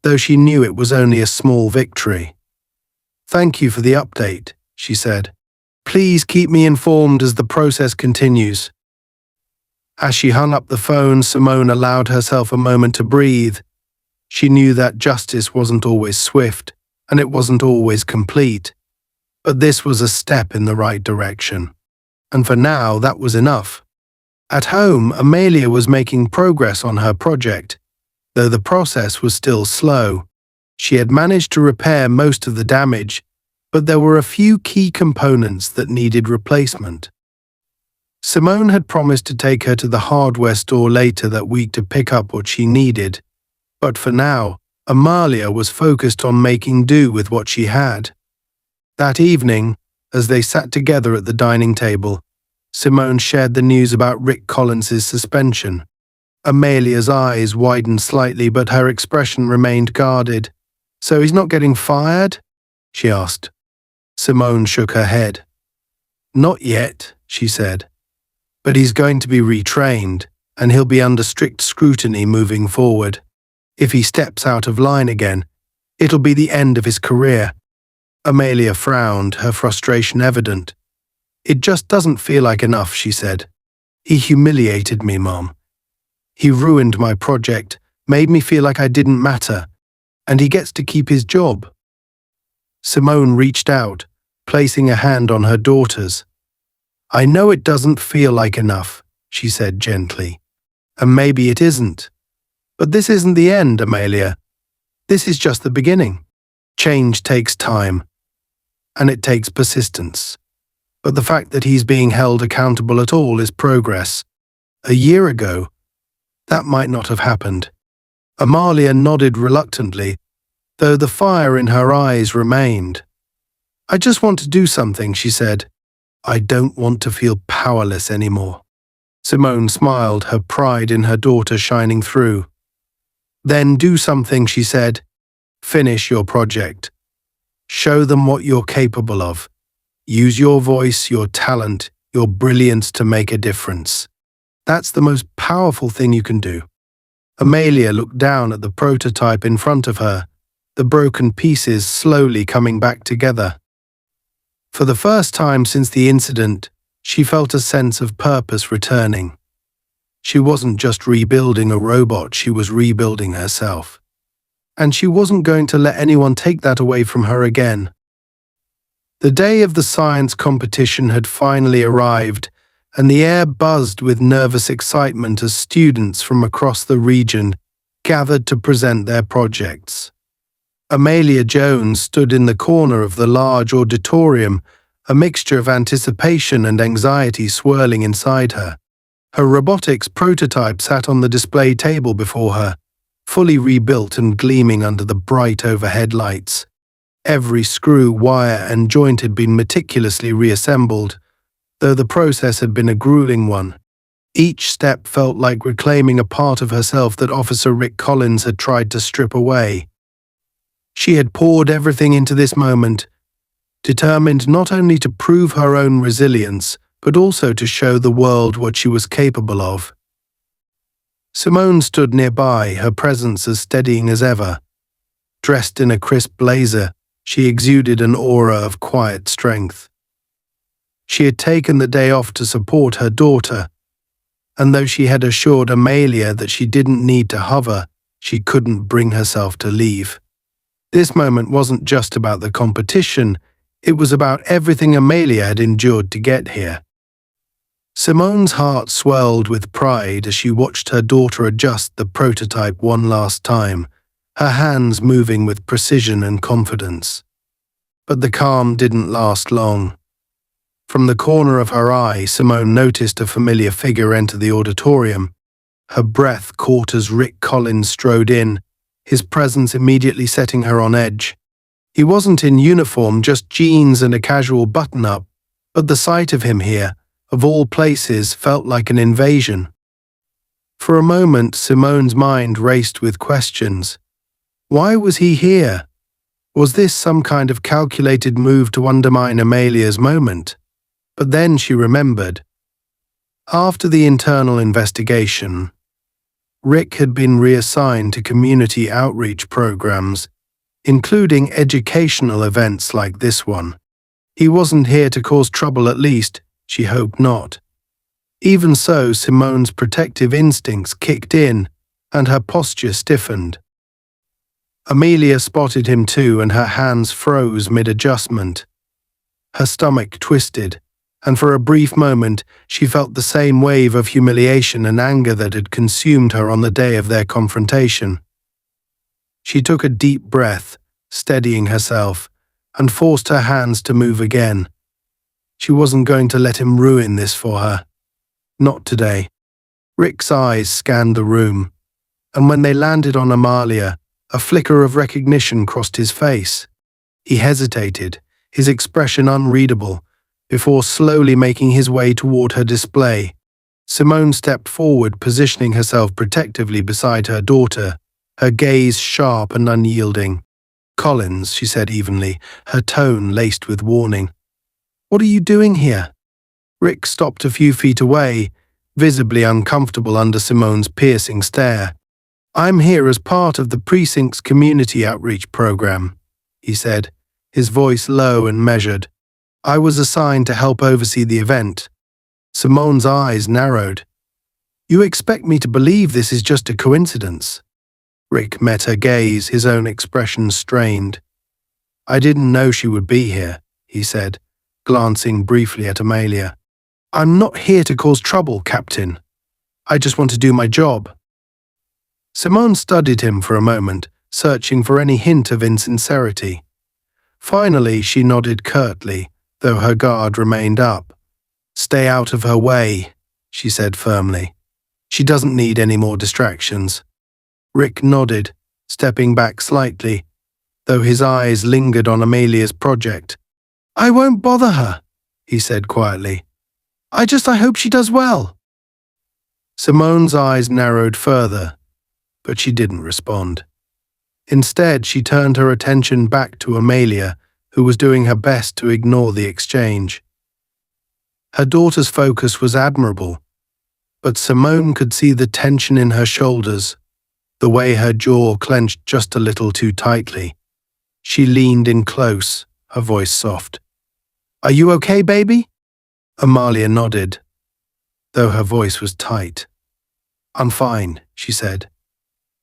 though she knew it was only a small victory. "Thank you for the update," she said. "Please keep me informed as the process continues." As she hung up the phone, Simone allowed herself a moment to breathe. She knew that justice wasn't always swift, and it wasn't always complete. But this was a step in the right direction. And for now, that was enough. At home, Amelia was making progress on her project, though the process was still slow. She had managed to repair most of the damage, but there were a few key components that needed replacement. Simone had promised to take her to the hardware store later that week to pick up what she needed, but for now, Amelia was focused on making do with what she had. That evening, as they sat together at the dining table, Simone shared the news about Rick Collins' suspension. Amelia's eyes widened slightly, but her expression remained guarded. "So he's not getting fired?" she asked. Simone shook her head. "Not yet," she said. "But he's going to be retrained, and he'll be under strict scrutiny moving forward. If he steps out of line again, it'll be the end of his career." Amelia frowned, her frustration evident. "It just doesn't feel like enough," she said. "He humiliated me, Mom. He ruined my project, made me feel like I didn't matter, and he gets to keep his job." Simone reached out, placing a hand on her daughter's. "I know it doesn't feel like enough," she said gently. "And maybe it isn't. But this isn't the end, Amelia. This is just the beginning. Change takes time, and it takes persistence. But the fact that he's being held accountable at all is progress. A year ago, that might not have happened." Amelia nodded reluctantly, though the fire in her eyes remained. "I just want to do something," she said. "I don't want to feel powerless anymore." Simone smiled, her pride in her daughter shining through. "Then do something," she said. "Finish your project. Show them what you're capable of. Use your voice, your talent, your brilliance to make a difference. That's the most powerful thing you can do." Amelia looked down at the prototype in front of her, the broken pieces slowly coming back together. For the first time since the incident, she felt a sense of purpose returning. She wasn't just rebuilding a robot, she was rebuilding herself. And she wasn't going to let anyone take that away from her again. The day of the science competition had finally arrived, and the air buzzed with nervous excitement as students from across the region gathered to present their projects. Amelia Jones stood in the corner of the large auditorium, a mixture of anticipation and anxiety swirling inside her. Her robotics prototype sat on the display table before her, fully rebuilt and gleaming under the bright overhead lights. Every screw, wire, and joint had been meticulously reassembled, though the process had been a grueling one. Each step felt like reclaiming a part of herself that Officer Rick Collins had tried to strip away. She had poured everything into this moment, determined not only to prove her own resilience, but also to show the world what she was capable of. Simone stood nearby, her presence as steadying as ever. Dressed in a crisp blazer, she exuded an aura of quiet strength. She had taken the day off to support her daughter, and though she had assured Amelia that she didn't need to hover, she couldn't bring herself to leave. This moment wasn't just about the competition, it was about everything Amelia had endured to get here. Simone's heart swelled with pride as she watched her daughter adjust the prototype one last time, her hands moving with precision and confidence. But the calm didn't last long. From the corner of her eye, Simone noticed a familiar figure enter the auditorium. Her breath caught as Rick Collins strode in, his presence immediately setting her on edge. He wasn't in uniform, just jeans and a casual button-up, but the sight of him here, of all places, felt like an invasion. For a moment, Simone's mind raced with questions. Why was he here? Was this some kind of calculated move to undermine Amelia's moment? But then she remembered. After the internal investigation, Rick had been reassigned to community outreach programs, including educational events like this one. He wasn't here to cause trouble, at least, she hoped not. Even so, Simone's protective instincts kicked in, and her posture stiffened. Amelia spotted him too, and her hands froze mid-adjustment. Her stomach twisted, and for a brief moment she felt the same wave of humiliation and anger that had consumed her on the day of their confrontation. She took a deep breath, steadying herself, and forced her hands to move again. She wasn't going to let him ruin this for her. Not today. Rick's eyes scanned the room, and when they landed on Amelia, a flicker of recognition crossed his face. He hesitated, his expression unreadable, before slowly making his way toward her display. Simone stepped forward, positioning herself protectively beside her daughter, her gaze sharp and unyielding. "Collins," she said evenly, her tone laced with warning. "What are you doing here?" Rick stopped a few feet away, visibly uncomfortable under Simone's piercing stare. "I'm here as part of the Precinct's community outreach program," he said, his voice low and measured. "I was assigned to help oversee the event." Simone's eyes narrowed. "You expect me to believe this is just a coincidence?" Rick met her gaze, his own expression strained. "I didn't know she would be here," he said, glancing briefly at Amelia. "I'm not here to cause trouble, Captain. I just want to do my job." Simone studied him for a moment, searching for any hint of insincerity. Finally, she nodded curtly, though her guard remained up. "Stay out of her way," she said firmly. "She doesn't need any more distractions." Rick nodded, stepping back slightly, though his eyes lingered on Amelia's project. "I won't bother her," he said quietly. I hope she does well." Simone's eyes narrowed further, but she didn't respond. Instead, she turned her attention back to Amelia, who was doing her best to ignore the exchange. Her daughter's focus was admirable, but Simone could see the tension in her shoulders, the way her jaw clenched just a little too tightly. She leaned in close, her voice soft. "Are you okay, baby?" Amelia nodded, though her voice was tight. "I'm fine," she said.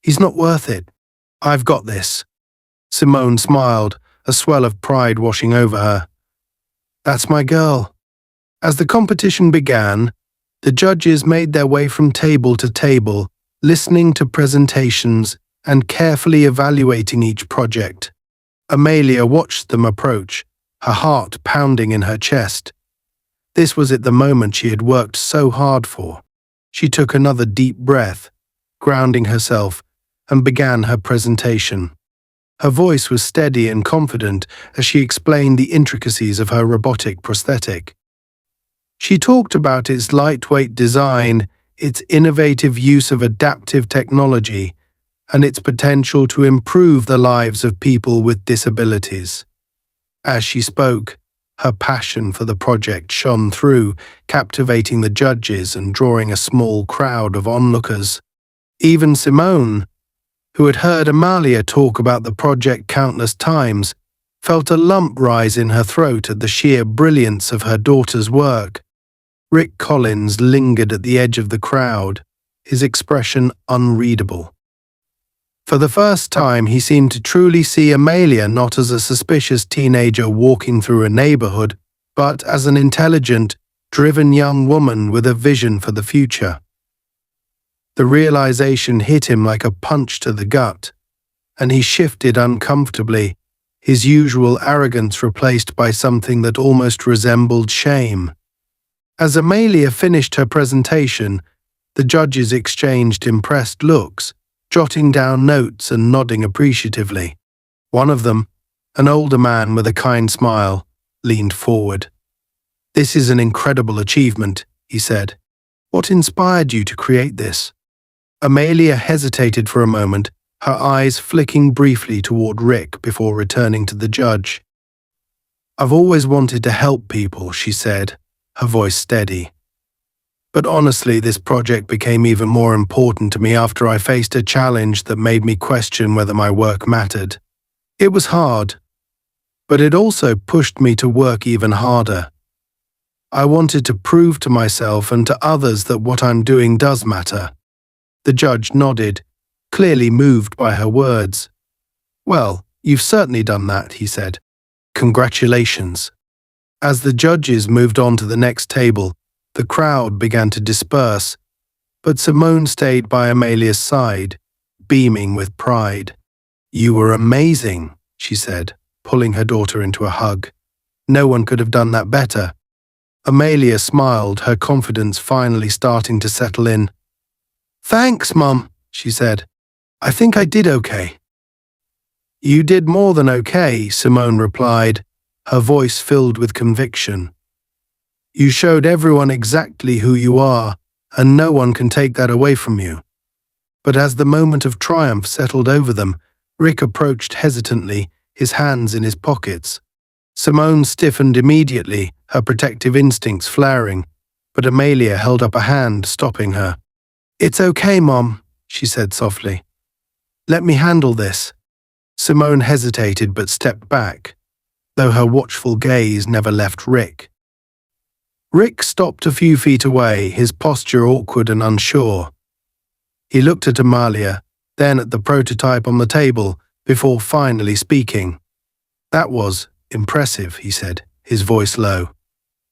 "He's not worth it. I've got this." Simone smiled, a swell of pride washing over her. "That's my girl." As the competition began, the judges made their way from table to table, listening to presentations and carefully evaluating each project. Amelia watched them approach, her heart pounding in her chest. This was it, the moment she had worked so hard for. She took another deep breath, grounding herself, and began her presentation. Her voice was steady and confident as she explained the intricacies of her robotic prosthetic. She talked about its lightweight design, its innovative use of adaptive technology, and its potential to improve the lives of people with disabilities. As she spoke, her passion for the project shone through, captivating the judges and drawing a small crowd of onlookers. Even Simone, who had heard Amelia talk about the project countless times, felt a lump rise in her throat at the sheer brilliance of her daughter's work. Rick Collins lingered at the edge of the crowd, his expression unreadable. For the first time, he seemed to truly see Amelia not as a suspicious teenager walking through a neighborhood, but as an intelligent, driven young woman with a vision for the future. The realization hit him like a punch to the gut, and he shifted uncomfortably, his usual arrogance replaced by something that almost resembled shame. As Amelia finished her presentation, the judges exchanged impressed looks, jotting down notes and nodding appreciatively. One of them, an older man with a kind smile, leaned forward. "This is an incredible achievement," he said. "What inspired you to create this?" Amelia hesitated for a moment, her eyes flicking briefly toward Rick before returning to the judge. "I've always wanted to help people," she said, her voice steady. "But honestly, this project became even more important to me after I faced a challenge that made me question whether my work mattered. It was hard, but it also pushed me to work even harder. I wanted to prove to myself and to others that what I'm doing does matter." The judge nodded, clearly moved by her words. "Well, you've certainly done that," he said. "Congratulations." As the judges moved on to the next table, the crowd began to disperse, but Simone stayed by Amelia's side, beaming with pride. "You were amazing," she said, pulling her daughter into a hug. "No one could have done that better." Amelia smiled, her confidence finally starting to settle in. "Thanks, Mum," she said. "I think I did okay." "You did more than okay," Simone replied, her voice filled with conviction. "You showed everyone exactly who you are, and no one can take that away from you." But as the moment of triumph settled over them, Rick approached hesitantly, his hands in his pockets. Simone stiffened immediately, her protective instincts flaring, but Amelia held up a hand, stopping her. "It's okay, Mom," she said softly. "Let me handle this." Simone hesitated but stepped back, though her watchful gaze never left Rick. Rick stopped a few feet away, his posture awkward and unsure. He looked at Amelia, then at the prototype on the table, before finally speaking. "That was impressive," he said, his voice low.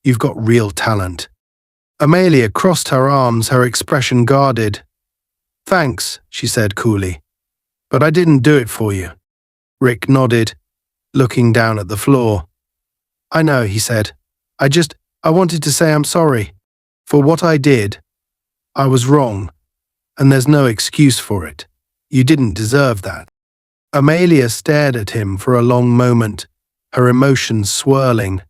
"You've got real talent." Amelia crossed her arms, her expression guarded. "Thanks," she said coolly. "But I didn't do it for you." Rick nodded, looking down at the floor. "I know," he said. I wanted to say I'm sorry. For what I did, I was wrong, and there's no excuse for it. You didn't deserve that." Amelia stared at him for a long moment, her emotions swirling.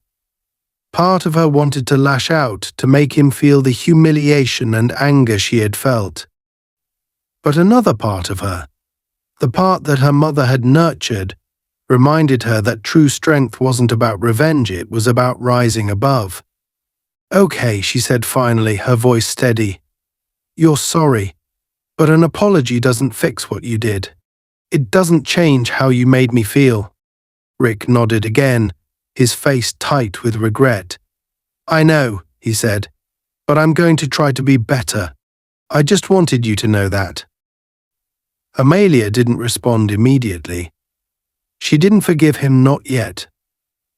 Part of her wanted to lash out, to make him feel the humiliation and anger she had felt. But another part of her, the part that her mother had nurtured, reminded her that true strength wasn't about revenge, it was about rising above. "Okay," she said finally, her voice steady. "You're sorry, but an apology doesn't fix what you did. It doesn't change how you made me feel." Rick nodded again, his face tight with regret. "I know," he said, "but I'm going to try to be better. I just wanted you to know that." Amelia didn't respond immediately. She didn't forgive him, not yet.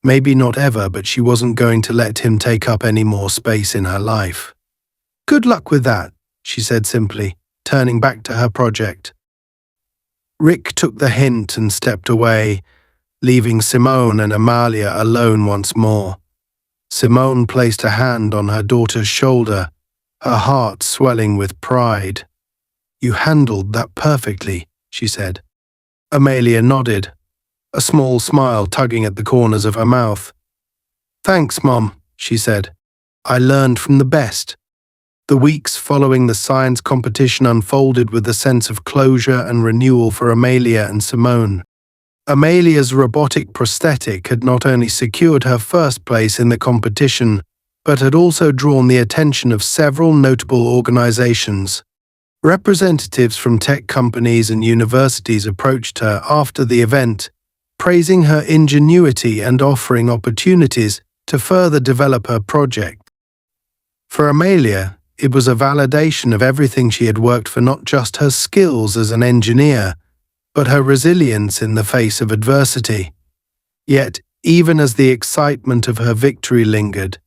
Maybe not ever, but she wasn't going to let him take up any more space in her life. "Good luck with that," she said simply, turning back to her project. Rick took the hint and stepped away, leaving Simone and Amelia alone once more. Simone placed a hand on her daughter's shoulder, her heart swelling with pride. "You handled that perfectly," she said. Amelia nodded, a small smile tugging at the corners of her mouth. "Thanks, Mom," she said. "I learned from the best." The weeks following the science competition unfolded with a sense of closure and renewal for Amelia and Simone. Amelia's robotic prosthetic had not only secured her first place in the competition, but had also drawn the attention of several notable organizations. Representatives from tech companies and universities approached her after the event, praising her ingenuity and offering opportunities to further develop her project. For Amelia, it was a validation of everything she had worked for, not just her skills as an engineer, but her resilience in the face of adversity. Yet, even as the excitement of her victory lingered,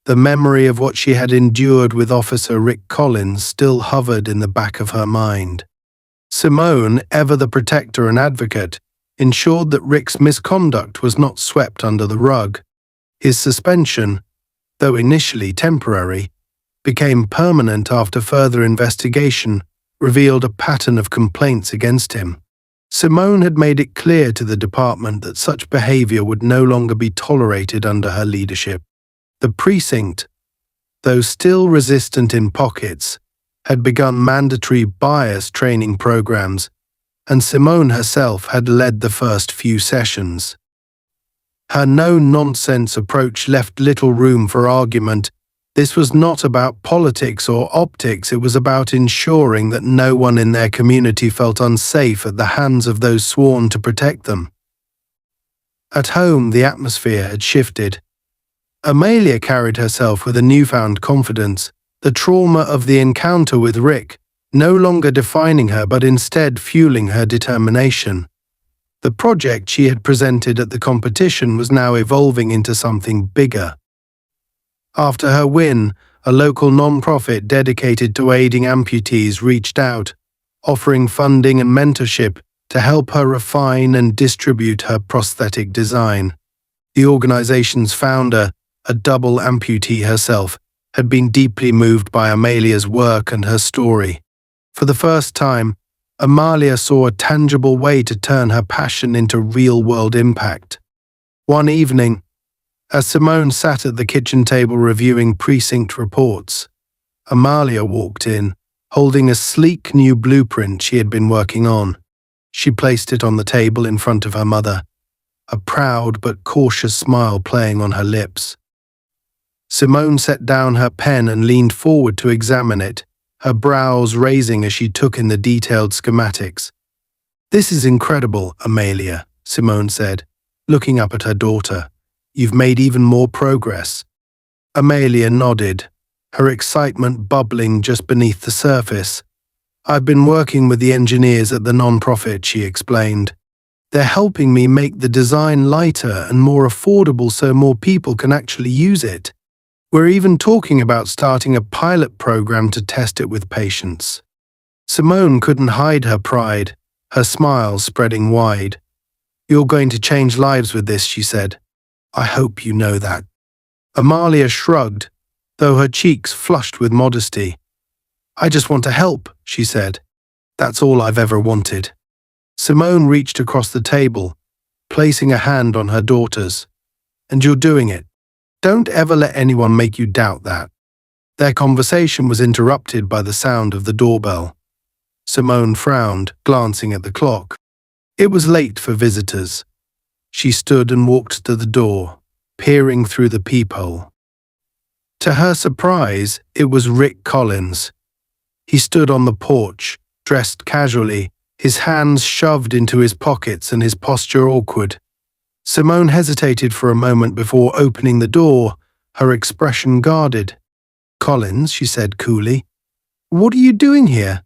the memory of what she had endured with Officer Rick Collins still hovered in the back of her mind. Simone, ever the protector and advocate, ensured that Rick's misconduct was not swept under the rug. His suspension, though initially temporary, became permanent after further investigation revealed a pattern of complaints against him. Simone had made it clear to the department that such behavior would no longer be tolerated under her leadership. The Precinct, though still resistant in pockets, had begun mandatory bias training programs, and Simone herself had led the first few sessions. Her no-nonsense approach left little room for argument. This was not about politics or optics, it was about ensuring that no one in their community felt unsafe at the hands of those sworn to protect them. At home, the atmosphere had shifted. Amelia carried herself with a newfound confidence, the trauma of the encounter with Rick no longer defining her but instead fueling her determination. The project she had presented at the competition was now evolving into something bigger. After her win, a local non-profit dedicated to aiding amputees reached out, offering funding and mentorship to help her refine and distribute her prosthetic design. The organization's founder, a double amputee herself, had been deeply moved by Amelia's work and her story. For the first time, Amelia saw a tangible way to turn her passion into real-world impact. One evening, as Simone sat at the kitchen table reviewing precinct reports, Amelia walked in, holding a sleek new blueprint she had been working on. She placed it on the table in front of her mother, a proud but cautious smile playing on her lips. Simone set down her pen and leaned forward to examine it, her brows raising as she took in the detailed schematics. "This is incredible, Amelia," Simone said, looking up at her daughter. "You've made even more progress." Amelia nodded, her excitement bubbling just beneath the surface. "I've been working with the engineers at the non-profit," she explained. "They're helping me make the design lighter and more affordable so more people can actually use it. We're even talking about starting a pilot program to test it with patients." Simone couldn't hide her pride, her smile spreading wide. "You're going to change lives with this," she said. "I hope you know that." Amelia shrugged, though her cheeks flushed with modesty. "I just want to help," she said. "That's all I've ever wanted." Simone reached across the table, placing a hand on her daughter's. "And you're doing it. Don't ever let anyone make you doubt that." Their conversation was interrupted by the sound of the doorbell. Simone frowned, glancing at the clock. It was late for visitors. She stood and walked to the door, peering through the peephole. To her surprise, it was Rick Collins. He stood on the porch, dressed casually, his hands shoved into his pockets and his posture awkward. Simone hesitated for a moment before opening the door, her expression guarded. "Collins," she said coolly, "what are you doing here?"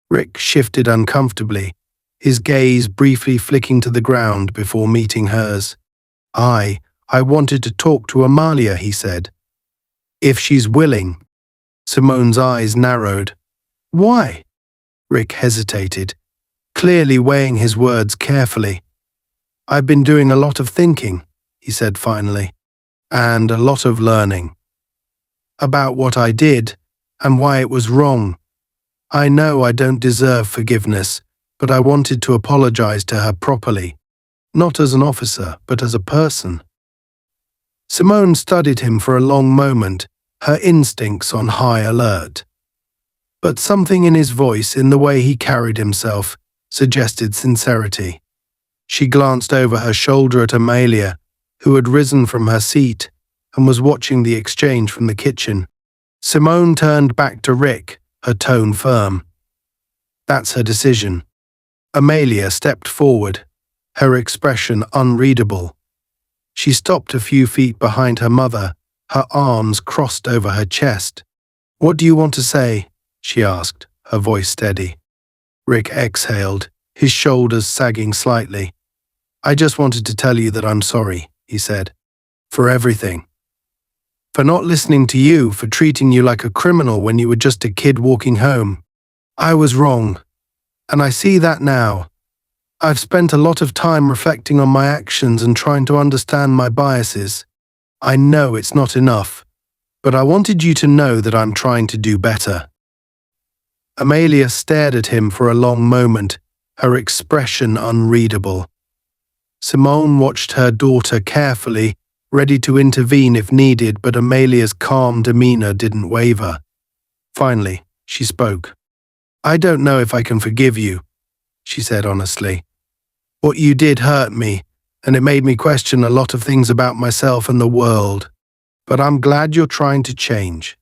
Rick shifted uncomfortably, his gaze briefly flicking to the ground before meeting hers. I wanted to talk to Amelia," he said. "If she's willing." Simone's eyes narrowed. "Why?" Rick hesitated, clearly weighing his words carefully. "I've been doing a lot of thinking," he said finally, "and a lot of learning. About what I did and why it was wrong. I know I don't deserve forgiveness, but I wanted to apologize to her properly, not as an officer, but as a person." Simone studied him for a long moment, her instincts on high alert. But something in his voice, in the way he carried himself, suggested sincerity. She glanced over her shoulder at Amelia, who had risen from her seat and was watching the exchange from the kitchen. Simone turned back to Rick, her tone firm. "That's her decision." Amelia stepped forward, her expression unreadable. She stopped a few feet behind her mother, her arms crossed over her chest. "What do you want to say?" she asked, her voice steady. Rick exhaled, his shoulders sagging slightly. "I just wanted to tell you that I'm sorry," he said. "For everything. For not listening to you, for treating you like a criminal when you were just a kid walking home. I was wrong, and I see that now. I've spent a lot of time reflecting on my actions and trying to understand my biases. I know it's not enough, but I wanted you to know that I'm trying to do better." Amelia stared at him for a long moment, her expression unreadable. Simone watched her daughter carefully, ready to intervene if needed, but Amelia's calm demeanor didn't waver. Finally, she spoke. "I don't know if I can forgive you," she said honestly. "What you did hurt me, and it made me question a lot of things about myself and the world. But I'm glad you're trying to change.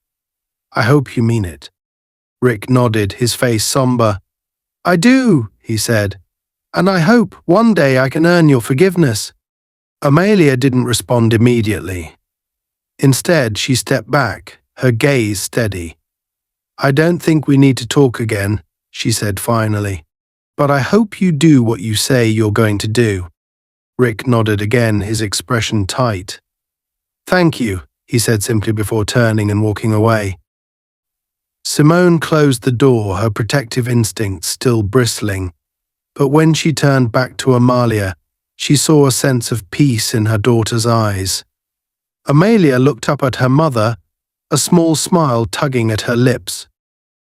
I hope you mean it." Rick nodded, his face somber. "I do," he said, "and I hope one day I can earn your forgiveness." Amelia didn't respond immediately. Instead, she stepped back, her gaze steady. "I don't think we need to talk again," she said finally, "but I hope you do what you say you're going to do." Rick nodded again, his expression tight. "Thank you," he said simply before turning and walking away. Simone closed the door, her protective instincts still bristling, but when she turned back to Amelia, she saw a sense of peace in her daughter's eyes. Amelia looked up at her mother, a small smile tugging at her lips.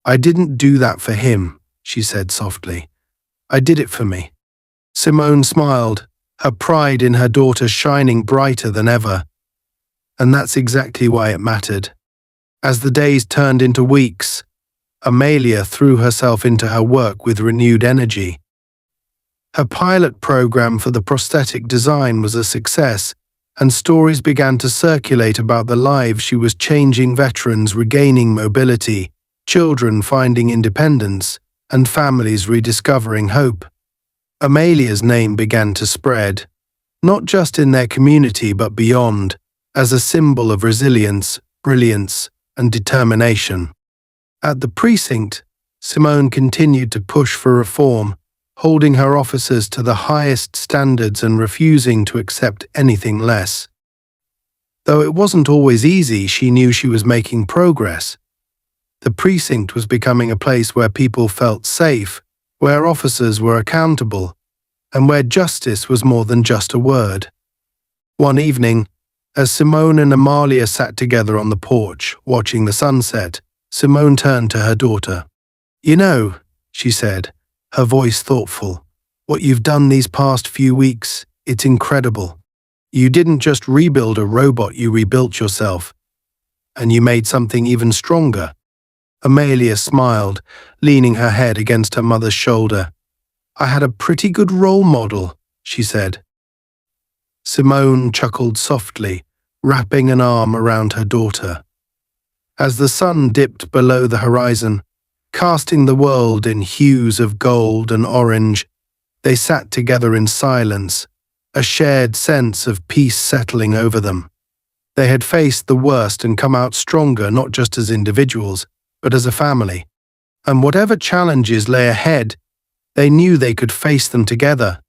"I didn't do that for him," she said softly. "I did it for me." Simone smiled, her pride in her daughter shining brighter than ever. And that's exactly why it mattered. As the days turned into weeks, Amelia threw herself into her work with renewed energy. Her pilot program for the prosthetic design was a success, and stories began to circulate about the lives she was changing: veterans regaining mobility, children finding independence, and families rediscovering hope. Amelia's name began to spread, not just in their community but beyond, as a symbol of resilience, brilliance, and determination. At the precinct, Simone continued to push for reform, holding her officers to the highest standards and refusing to accept anything less. Though it wasn't always easy, she knew she was making progress. The precinct was becoming a place where people felt safe, where officers were accountable, and where justice was more than just a word. One evening, as Simone and Amelia sat together on the porch, watching the sunset, Simone turned to her daughter. "You know," she said, her voice thoughtful, "what you've done these past few weeks, it's incredible. You didn't just rebuild a robot, you rebuilt yourself. And you made something even stronger." Amelia smiled, leaning her head against her mother's shoulder. "I had a pretty good role model," she said. Simone chuckled softly, wrapping an arm around her daughter. As the sun dipped below the horizon, casting the world in hues of gold and orange, they sat together in silence, a shared sense of peace settling over them. They had faced the worst and come out stronger, not just as individuals, but as a family. And whatever challenges lay ahead, they knew they could face them together.